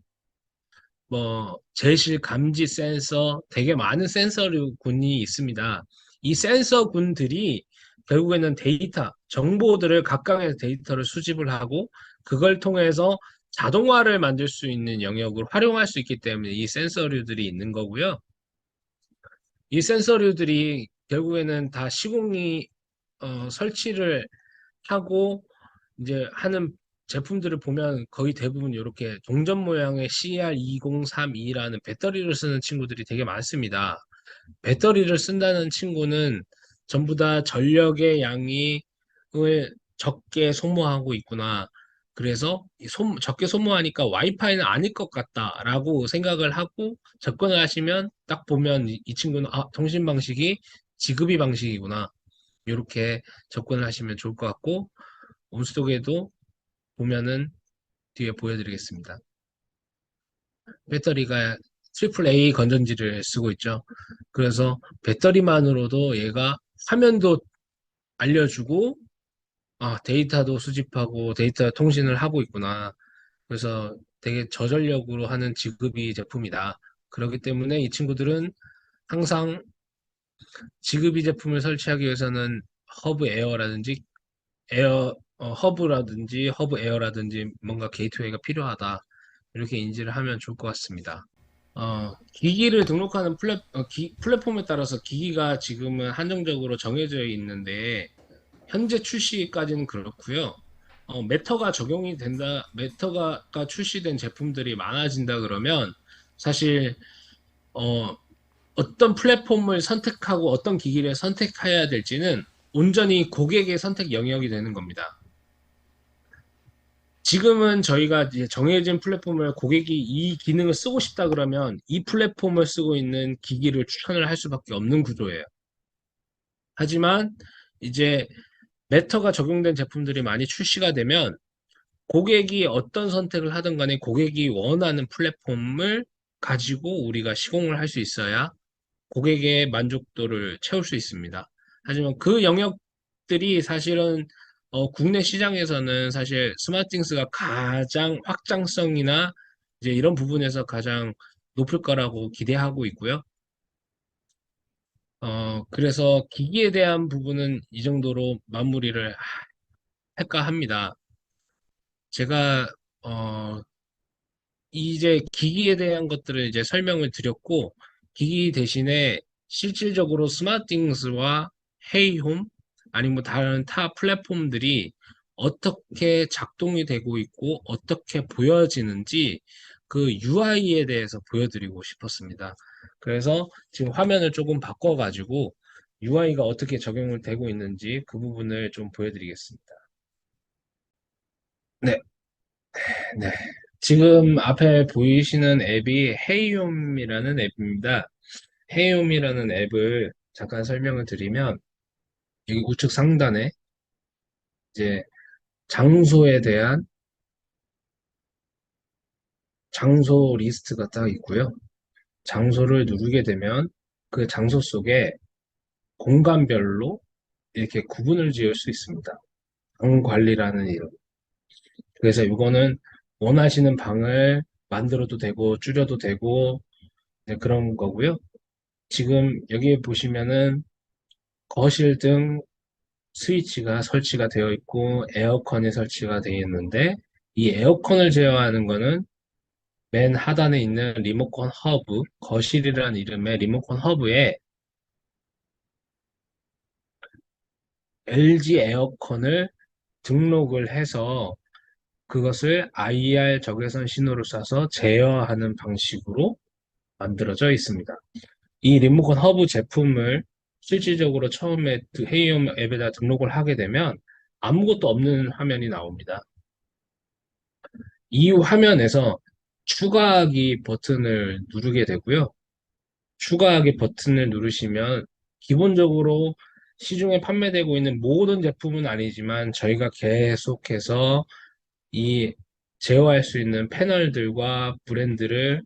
[SPEAKER 2] 뭐 제실 감지 센서 되게 많은 센서군이 있습니다. 이 센서군들이 결국에는 데이터, 정보들을 각각의 데이터를 수집을 하고 그걸 통해서 자동화를 만들 수 있는 영역을 활용할 수 있기 때문에 이 센서류들이 있는 거고요. 이 센서류들이 결국에는 다 시공이 설치를 하고 이제 하는 제품들을 보면 거의 대부분 이렇게 동전 모양의 CR2032라는 배터리를 쓰는 친구들이 되게 많습니다. 배터리를 쓴다는 친구는 전부 다 전력의 양이 을 적게 소모하고 있구나. 그래서 적게 소모하니까 와이파이는 아닐 것 같다라고 생각을 하고 접근을 하시면 딱 보면 이 친구는 통신 방식이 지급이 방식이구나. 이렇게 접근을 하시면 좋을 것 같고 온스톡에도 보면은 뒤에 보여드리겠습니다. 배터리가 트리플 A 건전지를 쓰고 있죠. 그래서 배터리만으로도 얘가 화면도 알려주고 데이터도 수집하고 데이터 통신을 하고 있구나. 그래서 되게 저전력으로 하는 지급이 제품이다. 그렇기 때문에 이 친구들은 항상 지급이 제품을 설치하기 위해서는 허브 에어라든지 허브라든지 허브 에어라든지 뭔가 게이트웨이가 필요하다. 이렇게 인지를 하면 좋을 것 같습니다. 기기를 등록하는 플랫폼에 따라서 기기가 지금은 한정적으로 정해져 있는데 현재 출시까지는 그렇고요. 메터가 적용이 된다, 메터가 출시된 제품들이 많아진다 그러면 사실 어, 어떤 플랫폼을 선택하고 어떤 기기를 선택해야 될지는 온전히 고객의 선택 영역이 되는 겁니다. 지금은 저희가 이제 정해진 플랫폼을 고객이 이 기능을 쓰고 싶다 그러면 이 플랫폼을 쓰고 있는 기기를 추천을 할 수밖에 없는 구조예요. 하지만 이제 메터가 적용된 제품들이 많이 출시가 되면 고객이 어떤 선택을 하든 간에 고객이 원하는 플랫폼을 가지고 우리가 시공을 할 수 있어야 고객의 만족도를 채울 수 있습니다. 하지만 그 영역들이 사실은 국내 시장에서는 사실 스마트띵스가 가장 확장성이나 이제 이런 부분에서 가장 높을 거라고 기대하고 있고요. 그래서 기기에 대한 부분은 이 정도로 마무리를 할까 합니다. 제가 이제 기기에 대한 것들을 이제 설명을 드렸고, 기기 대신에 실질적으로 스마트띵스와 헤이홈, 아니면 뭐 다른 타 플랫폼들이 어떻게 작동이 되고 있고, 어떻게 보여지는지 그 UI에 대해서 보여드리고 싶었습니다. 그래서 지금 화면을 조금 바꿔가지고 UI가 어떻게 적용을 되고 있는지 그 부분을 좀 보여드리겠습니다. 네, 네. 지금 앞에 보이시는 앱이 헤이홈이라는 앱입니다. 헤이홈이라는 앱을 잠깐 설명을 드리면 여기 우측 상단에 이제 장소에 대한 장소 리스트가 딱 있고요. 장소를 누르게 되면 그 장소 속에 공간별로 이렇게 구분을 지을 수 있습니다. 방 관리라는 이름. 그래서 이거는 원하시는 방을 만들어도 되고 줄여도 되고 네, 그런 거고요. 지금 여기 보시면은 거실 등 스위치가 설치가 되어 있고 에어컨이 설치가 되어 있는데 이 에어컨을 제어하는 거는 맨 하단에 있는 리모컨 허브, 거실이라는 이름의 리모컨 허브에 LG 에어컨을 등록을 해서 그것을 IR 적외선 신호를 쏴서 제어하는 방식으로 만들어져 있습니다. 이 리모컨 허브 제품을 실질적으로 처음에 헤이홈 앱에다 등록을 하게 되면 아무것도 없는 화면이 나옵니다. 이 화면에서 추가하기 버튼을 누르게 되고요. 추가하기 버튼을 누르시면 기본적으로 시중에 판매되고 있는 모든 제품은 아니지만 저희가 계속해서 이 제어할 수 있는 패널들과 브랜드를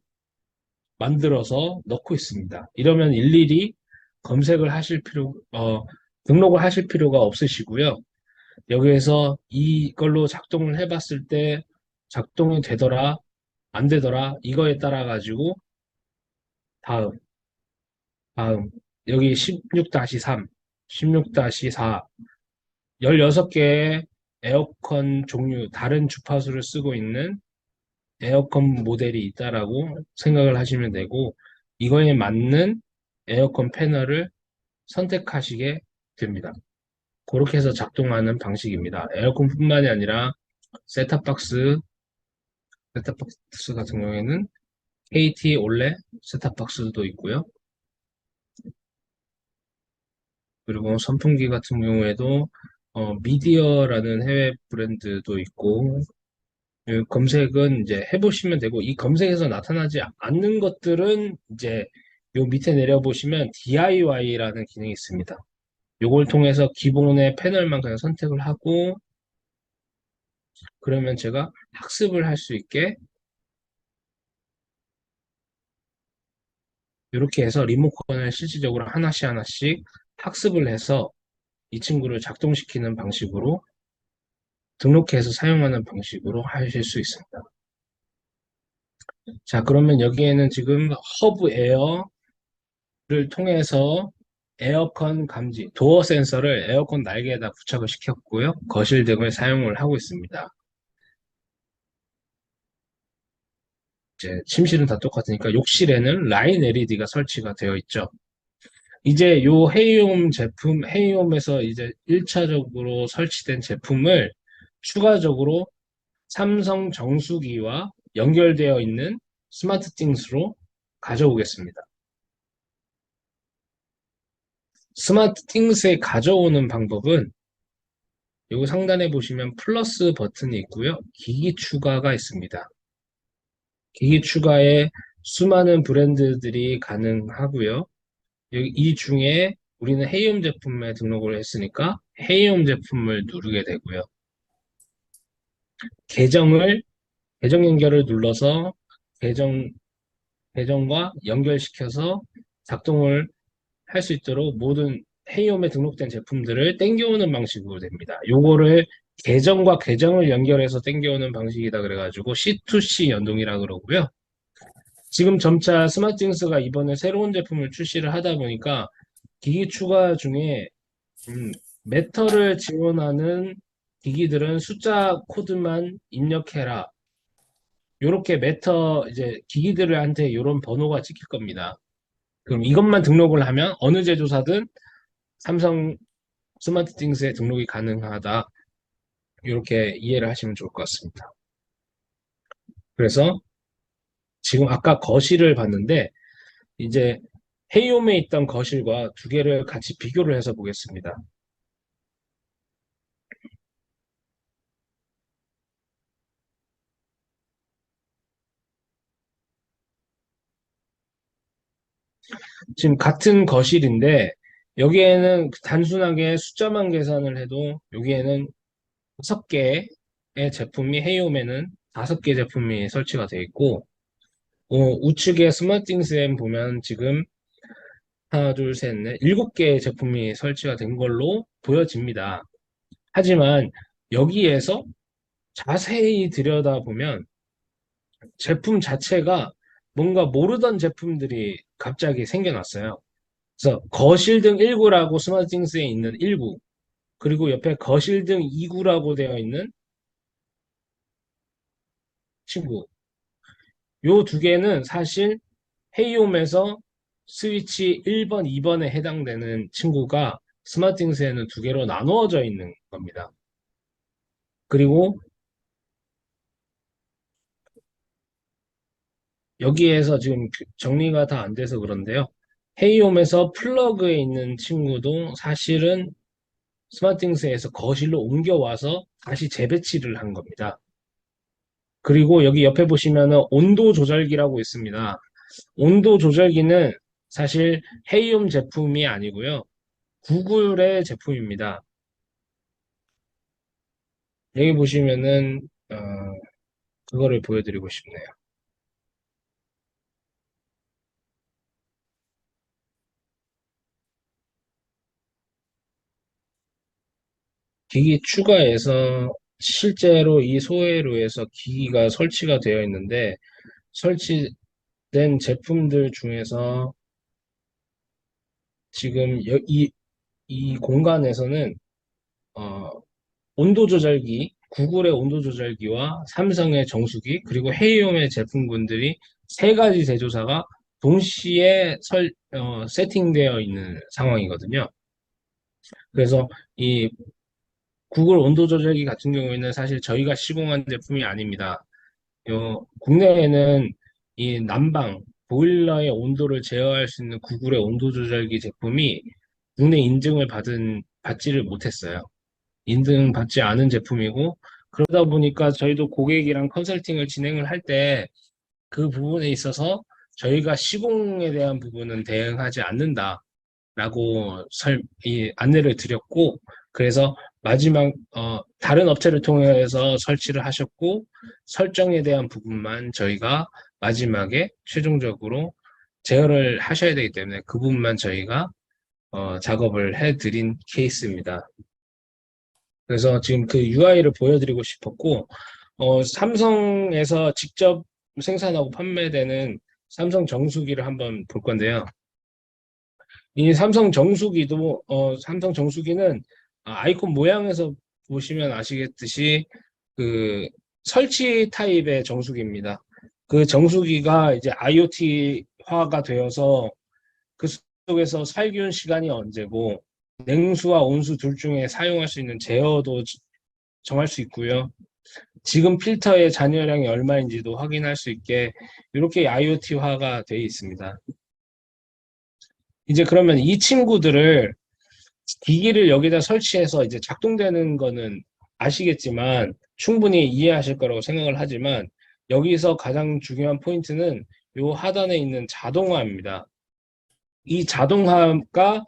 [SPEAKER 2] 만들어서 넣고 있습니다. 이러면 일일이 검색을 하실 등록을 하실 필요가 없으시고요. 여기에서 이걸로 작동을 해봤을 때 작동이 되더라, 안 되더라, 이거에 따라 가지고 다음, 다음, 여기 16-3, 16-4, 16개의 에어컨 종류, 다른 주파수를 쓰고 있는 에어컨 모델이 있다라고 생각을 하시면 되고, 이거에 맞는 에어컨 패널을 선택하시게 됩니다. 그렇게 해서 작동하는 방식입니다. 에어컨뿐만이 아니라 셋탑박스, 셋탑박스 같은 경우에는 KT 올레 셋탑박스도 있고요. 그리고 선풍기 같은 경우에도 미디어라는 해외 브랜드도 있고 그 검색은 이제 해보시면 되고 이 검색에서 나타나지 않는 것들은 이제 요 밑에 내려보시면 DIY라는 기능이 있습니다. 요걸 통해서 기본의 패널만 그냥 선택을 하고 그러면 제가 학습을 할 수 있게 이렇게 해서 리모컨을 실질적으로 하나씩 하나씩 학습을 해서 이 친구를 작동시키는 방식으로 등록해서 사용하는 방식으로 하실 수 있습니다. 자, 그러면 여기에는 지금 허브 에어를 통해서 에어컨 감지, 도어 센서를 에어컨 날개에다 부착을 시켰고요. 거실 등을 사용을 하고 있습니다. 이제 침실은 다 똑같으니까 욕실에는 라인 LED가 설치가 되어 있죠. 이제 요 헤이홈 제품, 헤이홈에서 이제 1차적으로 설치된 제품을 추가적으로 삼성 정수기와 연결되어 있는 스마트띵스로 가져오겠습니다. 스마트띵스에 가져오는 방법은 여기 상단에 보시면 플러스 버튼이 있고요. 기기 추가가 있습니다. 기기 추가에 수많은 브랜드들이 가능하고요. 여기 이 중에 우리는 헤이홈 제품에 등록을 했으니까 헤이홈 제품을 누르게 되고요. 계정 연결을 눌러서 계정, 계정과 연결시켜서 작동을 할 수 있도록 모든 헤이홈에 등록된 제품들을 땡겨오는 방식으로 됩니다. 요거를 계정과 계정을 연결해서 땡겨오는 방식이다 그래가지고 C2C 연동이라 그러고요. 지금 점차 스마트띵스가 이번에 새로운 제품을 출시를 하다 보니까 기기 추가 중에 메터를 지원하는 기기들은 숫자 코드만 입력해라. 요렇게 메터 이제 기기들한테 요런 번호가 찍힐 겁니다. 그럼 이것만 등록을 하면 어느 제조사든 삼성 스마트띵스에 등록이 가능하다. 이렇게 이해를 하시면 좋을 것 같습니다. 그래서 지금 아까 거실을 봤는데 이제 헤이홈에 있던 거실과 두 개를 같이 비교를 해서 보겠습니다. 지금 같은 거실인데 여기에는 단순하게 숫자만 계산을 해도 여기에는 6개의 제품이 헤이홈에는 5개 제품이 설치가 되어 있고 우측에 스마트띵스에 보면 지금 하나, 둘, 셋, 넷, 7개의 제품이 설치가 된 걸로 보여집니다. 하지만 여기에서 자세히 들여다보면 제품 자체가 뭔가 모르던 제품들이 갑자기 생겨났어요. 그래서 거실등 1구라고 스마트띵스에 있는 1구, 그리고 옆에 거실등 2구라고 되어 있는 친구. 요 두 개는 사실 헤이홈에서 스위치 1번, 2번에 해당되는 친구가 스마트띵스에는 두 개로 나누어져 있는 겁니다. 그리고 여기에서 지금 정리가 다 안 돼서 그런데요. 헤이홈에서 플러그에 있는 친구도 사실은 스마트띵스에서 거실로 옮겨와서 다시 재배치를 한 겁니다. 그리고 여기 옆에 보시면은 온도 조절기라고 있습니다. 온도 조절기는 사실 헤이홈 제품이 아니고요. 구글의 제품입니다. 여기 보시면은 그거를 보여드리고 싶네요. 기기 추가해서 실제로 이 소회로에서 기기가 설치가 되어 있는데 설치된 제품들 중에서 지금 이 공간에서는 어, 온도 조절기, 구글의 온도 조절기와 삼성의 정수기, 그리고 헤이홈의 제품군들이 세 가지 제조사가 동시에 세팅되어 있는 상황이거든요. 그래서 이 구글 온도 조절기 같은 경우에는 사실 저희가 시공한 제품이 아닙니다. 국내에는 이 난방, 보일러의 온도를 제어할 수 있는 구글의 온도 조절기 제품이 국내 인증을 받지를 못했어요. 인증받지 않은 제품이고, 그러다 보니까 저희도 고객이랑 컨설팅을 진행을 할 때 그 부분에 있어서 저희가 시공에 대한 부분은 대응하지 않는다라고 안내를 드렸고, 그래서 마지막, 다른 업체를 통해서 설치를 하셨고, 설정에 대한 부분만 저희가 마지막에 최종적으로 제어를 하셔야 되기 때문에 그 부분만 저희가 작업을 해드린 케이스입니다. 그래서 지금 그 UI를 보여드리고 싶었고, 삼성에서 직접 생산하고 판매되는 삼성 정수기를 한번 볼 건데요. 이 삼성 정수기는 아이콘 모양에서 보시면 아시겠듯이 그 설치 타입의 정수기입니다. 그 정수기가 이제 IoT화가 되어서 그 속에서 살균 시간이 언제고 냉수와 온수 둘 중에 사용할 수 있는 제어도 정할 수 있고요. 지금 필터의 잔여량이 얼마인지도 확인할 수 있게 이렇게 IoT화가 되어 있습니다. 이제 그러면 이 친구들을 기기를 여기다 설치해서 이제 작동되는 거는 아시겠지만 충분히 이해하실 거라고 생각을 하지만 여기서 가장 중요한 포인트는 요 하단에 있는 자동화입니다. 이 자동화가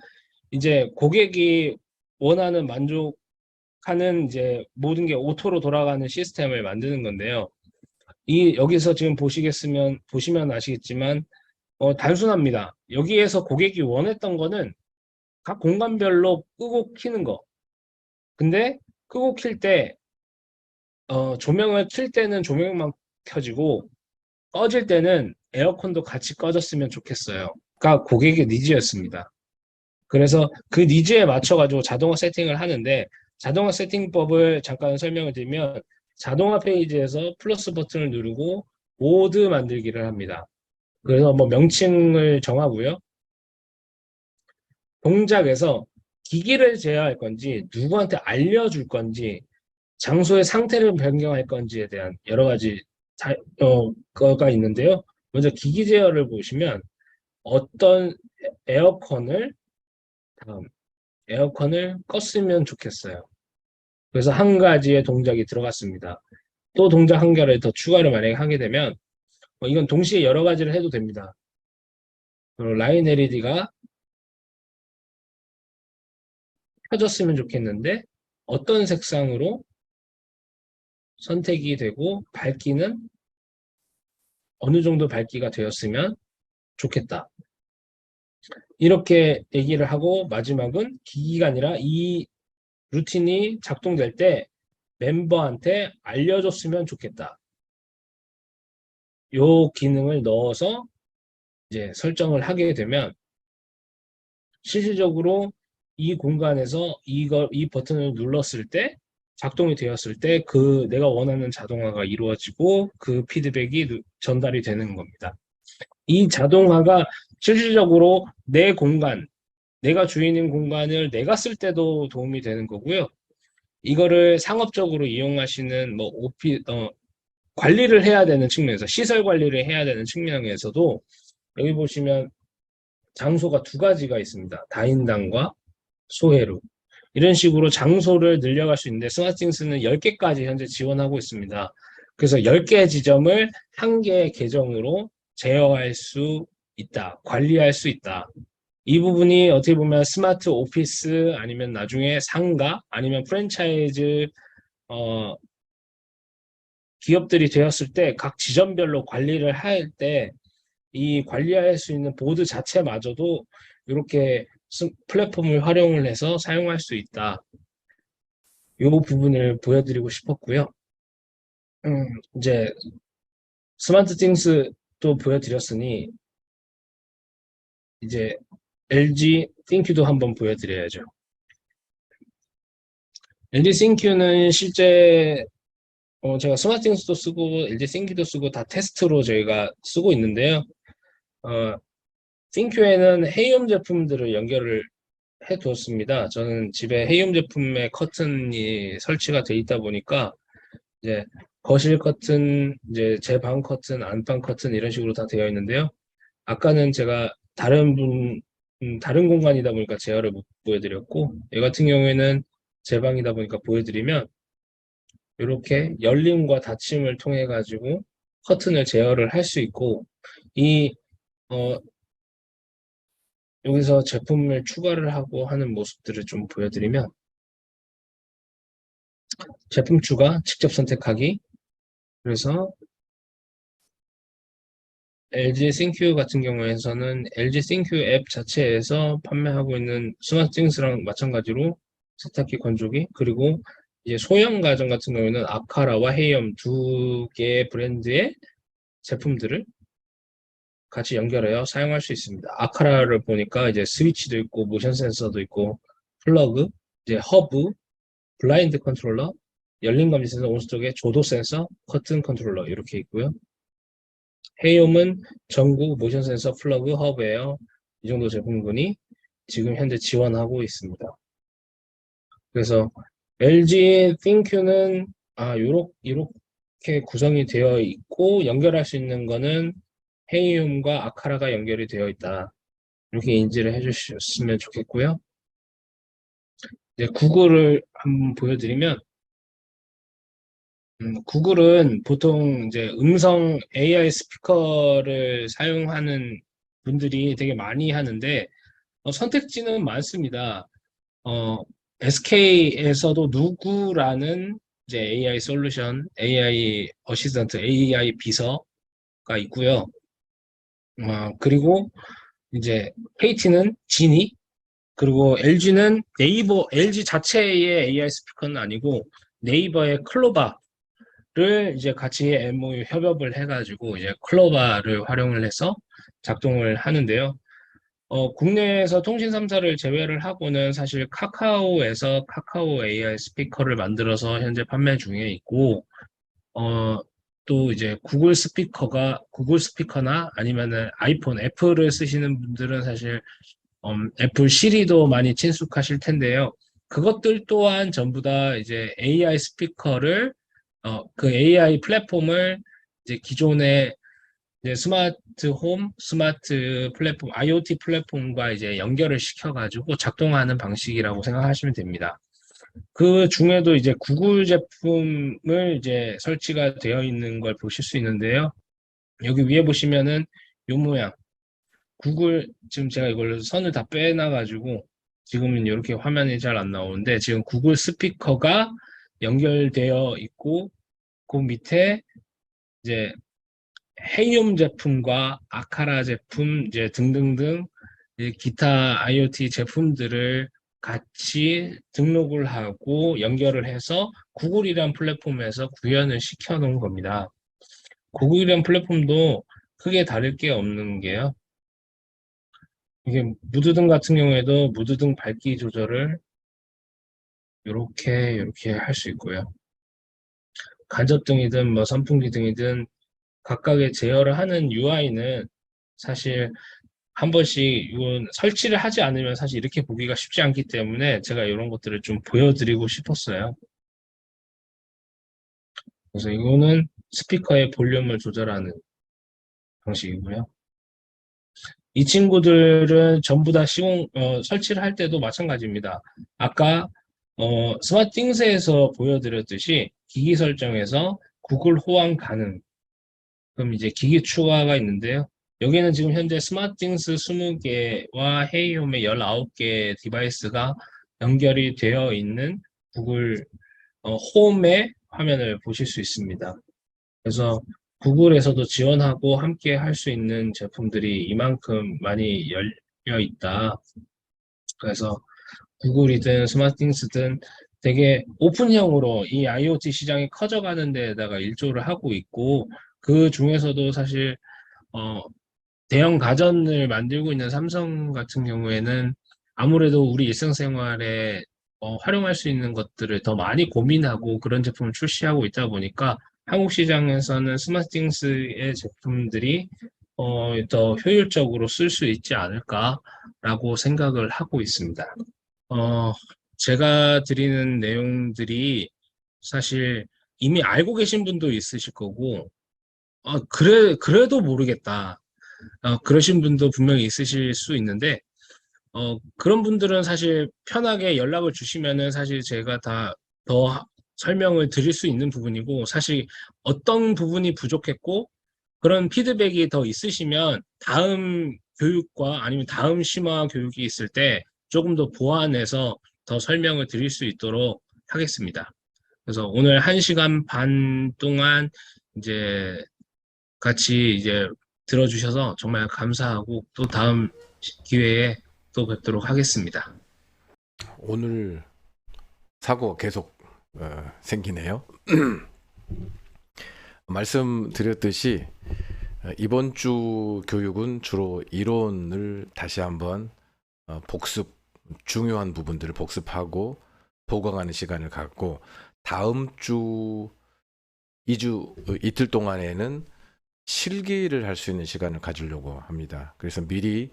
[SPEAKER 2] 이제 고객이 원하는 만족하는 이제 모든 게 오토로 돌아가는 시스템을 만드는 건데요. 여기서 지금 보시면 아시겠지만 단순합니다. 여기에서 고객이 원했던 거는 각 공간별로 끄고 켜는 거. 근데 끄고 킬 때, 조명을 킬 때는 조명만 켜지고, 꺼질 때는 에어컨도 같이 꺼졌으면 좋겠어요. 가 고객의 니즈였습니다. 그래서 그 니즈에 맞춰가지고 자동화 세팅을 하는데, 자동화 세팅법을 잠깐 설명을 드리면, 자동화 페이지에서 플러스 버튼을 누르고, 모드 만들기를 합니다. 그래서 뭐 명칭을 정하고요. 동작에서 기기를 제어할 건지, 누구한테 알려줄 건지, 장소의 상태를 변경할 건지에 대한 여러 가지 거가 있는데요. 먼저 기기 제어를 보시면 어떤 에어컨을 다음 에어컨을 껐으면 좋겠어요. 그래서 한 가지의 동작이 들어갔습니다. 또 동작 한 개를 더 추가를 만약에 하게 되면 이건 동시에 여러 가지를 해도 됩니다. 그리고 라인 LED가 켜졌으면 좋겠는데 어떤 색상으로 선택이 되고 밝기는 어느 정도 밝기가 되었으면 좋겠다. 이렇게 얘기를 하고 마지막은 기기가 아니라 이 루틴이 작동될 때 멤버한테 알려줬으면 좋겠다. 요 기능을 넣어서 이제 설정을 하게 되면 실질적으로 이 공간에서 이 버튼을 눌렀을 때 작동이 되었을 때 그 내가 원하는 자동화가 이루어지고 그 피드백이 전달이 되는 겁니다. 이 자동화가 실질적으로 내 공간, 내가 주인인 공간을 내가 쓸 때도 도움이 되는 거고요. 이거를 상업적으로 이용하시는 관리를 해야 되는 측면에서 시설 관리를 해야 되는 측면에서도 여기 보시면 장소가 두 가지가 있습니다. 다인당과 소해로. 이런 식으로 장소를 늘려갈 수 있는데 스마트띵스는 10개까지 현재 지원하고 있습니다. 그래서 10개 지점을 한 개의 계정으로 제어할 수 있다. 관리할 수 있다. 이 부분이 어떻게 보면 스마트 오피스 아니면 나중에 상가 아니면 프랜차이즈 기업들이 되었을 때 각 지점별로 관리를 할 때 이 관리할 수 있는 보드 자체마저도 이렇게 플랫폼을 활용을 해서 사용할 수 있다. 이 부분을 보여드리고 싶었고요. 이제 스마트 띵스도 보여드렸으니 이제 LG 띵큐도 한번 보여드려야죠. LG 띵큐는 실제 제가 스마트 띵스도 쓰고 LG 띵큐도 쓰고 다 테스트로 저희가 쓰고 있는데요. 띵큐에는 헤이홈 제품들을 연결을 해 두었습니다. 저는 집에 헤이홈 제품의 커튼이 설치가 돼 있다 보니까 이제 거실 커튼, 이제 제 방 커튼, 안방 커튼 이런 식으로 다 되어 있는데요. 아까는 제가 다른 공간이다 보니까 제어를 못 보여드렸고, 이 같은 경우에는 제 방이다 보니까 보여드리면 이렇게 열림과 닫힘을 통해 가지고 커튼을 제어를 할 수 있고, 이 어, 여기서 제품을 추가를 하고 하는 모습들을 좀 보여드리면 제품 추가, 직접 선택하기. 그래서 LG 싱큐 같은 경우에서는 LG 싱큐 앱 자체에서 판매하고 있는 스마트띵스랑 마찬가지로 세탁기 건조기 그리고 이제 소형 가전 같은 경우에는 아카라와 헤이엄 두 개의 브랜드의 제품들을 같이 연결하여 사용할 수 있습니다. 아카라를 보니까 이제 스위치도 있고 모션 센서도 있고 플러그, 이제 허브, 블라인드 컨트롤러, 열림 감지 센서 오른쪽에 조도 센서, 커튼 컨트롤러 이렇게 있고요. 헤이홈은 전구, 모션 센서, 플러그, 허브예요. 이 정도 제품군이 지금 현재 지원하고 있습니다. 그래서 LG 띵큐는 이렇게 구성이 되어 있고 연결할 수 있는 거는 헤이홈과 아카라가 연결이 되어 있다. 이렇게 인지를 해주셨으면 좋겠고요. 이제 구글을 한번 보여드리면 구글은 보통 이제 음성 AI 스피커를 사용하는 분들이 되게 많이 하는데 선택지는 많습니다. SK에서도 누구라는 이제 AI 솔루션, AI 어시스턴트, AI 비서가 있고요. 그리고 이제 KT는 지니, 그리고 LG는 네이버, LG 자체의 AI 스피커는 아니고 네이버의 클로바를 이제 같이 MOU 협업을 해가지고 이제 클로바를 활용을 해서 작동을 하는데요. 국내에서 통신 3사를 제외를 하고는 사실 카카오에서 카카오 AI 스피커를 만들어서 현재 판매 중에 있고, 또 이제 구글 스피커나 아니면은 아이폰, 애플을 쓰시는 분들은 사실, 애플 시리도 많이 친숙하실 텐데요. 그것들 또한 전부 다 이제 AI 스피커를, 그 AI 플랫폼을 이제 기존의 이제 스마트 홈, 스마트 플랫폼, IoT 플랫폼과 이제 연결을 시켜가지고 작동하는 방식이라고 생각하시면 됩니다. 그 중에도 이제 구글 제품을 이제 설치가 되어 있는 걸 보실 수 있는데요. 여기 위에 보시면은 이 모양. 구글, 지금 제가 이걸 선을 다 빼놔가지고 지금은 이렇게 화면이 잘 안 나오는데, 지금 구글 스피커가 연결되어 있고 그 밑에 이제 헤이움 제품과 아카라 제품 이제 등등등 이제 기타 IoT 제품들을 같이 등록을 하고 연결을 해서 구글이란 플랫폼에서 구현을 시켜 놓은 겁니다. 구글이란 플랫폼도 크게 다를 게 없는 게요. 이게 무드등 같은 경우에도 무드등 밝기 조절을 이렇게 할 수 있고요. 간접등이든 뭐 선풍기등이든 각각의 제어를 하는 UI는 사실 한 번씩 이건 설치를 하지 않으면 사실 이렇게 보기가 쉽지 않기 때문에 제가 이런 것들을 좀 보여드리고 싶었어요. 그래서 이거는 스피커의 볼륨을 조절하는 방식이고요. 이 친구들은 전부 다 설치를 할 때도 마찬가지입니다. 아까 스마트띵스에서 보여드렸듯이 기기 설정에서 구글 호환 가능. 그럼 이제 기기 추가가 있는데요. 여기는 지금 현재 스마트띵스 20개와 헤이홈의 19개 디바이스가 연결이 되어 있는 구글 홈의 화면을 보실 수 있습니다. 그래서 구글에서도 지원하고 함께 할 수 있는 제품들이 이만큼 많이 열려 있다. 그래서 구글이든 스마트띵스든 되게 오픈형으로 이 IoT 시장이 커져가는 데에다가 일조를 하고 있고, 그 중에서도 사실 대형 가전을 만들고 있는 삼성 같은 경우에는 아무래도 우리 일상생활에 활용할 수 있는 것들을 더 많이 고민하고 그런 제품을 출시하고 있다 보니까 한국 시장에서는 스마트띵스의 제품들이 더 효율적으로 쓸 수 있지 않을까라고 생각을 하고 있습니다. 어, 제가 드리는 내용들이 사실 이미 알고 계신 분도 있으실 거고, 그래도 모르겠다. 그러신 분도 분명히 있으실 수 있는데, 그런 분들은 사실 편하게 연락을 주시면은 사실 제가 다 더 설명을 드릴 수 있는 부분이고, 사실 어떤 부분이 부족했고, 그런 피드백이 더 있으시면 다음 교육과 아니면 다음 심화 교육이 있을 때 조금 더 보완해서 더 설명을 드릴 수 있도록 하겠습니다. 그래서 오늘 1시간 반 동안 이제 같이 이제 들어주셔서 정말 감사하고 또 다음 기회에 또 뵙도록 하겠습니다.
[SPEAKER 1] 오늘 사고가 계속 생기네요. 말씀드렸듯이 이번 주 교육은 주로 이론을 다시 한번 중요한 부분들을 복습하고 보강하는 시간을 갖고, 다음 주 이틀 동안에는 실기를 할 수 있는 시간을 가지려고 합니다. 그래서 미리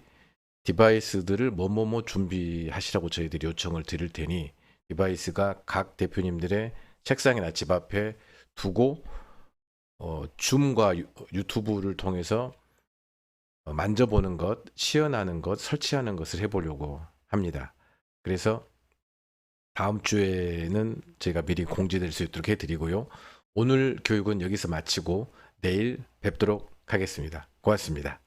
[SPEAKER 1] 디바이스들을 뭐뭐뭐 준비하시라고 저희들이 요청을 드릴 테니 디바이스가 각 대표님들의 책상이나 집 앞에 두고 줌과 유튜브를 통해서 만져보는 것, 시연하는 것, 설치하는 것을 해보려고 합니다. 그래서 다음 주에는 저희가 미리 공지될 수 있도록 해드리고요. 오늘 교육은 여기서 마치고 내일 뵙도록 하겠습니다. 고맙습니다.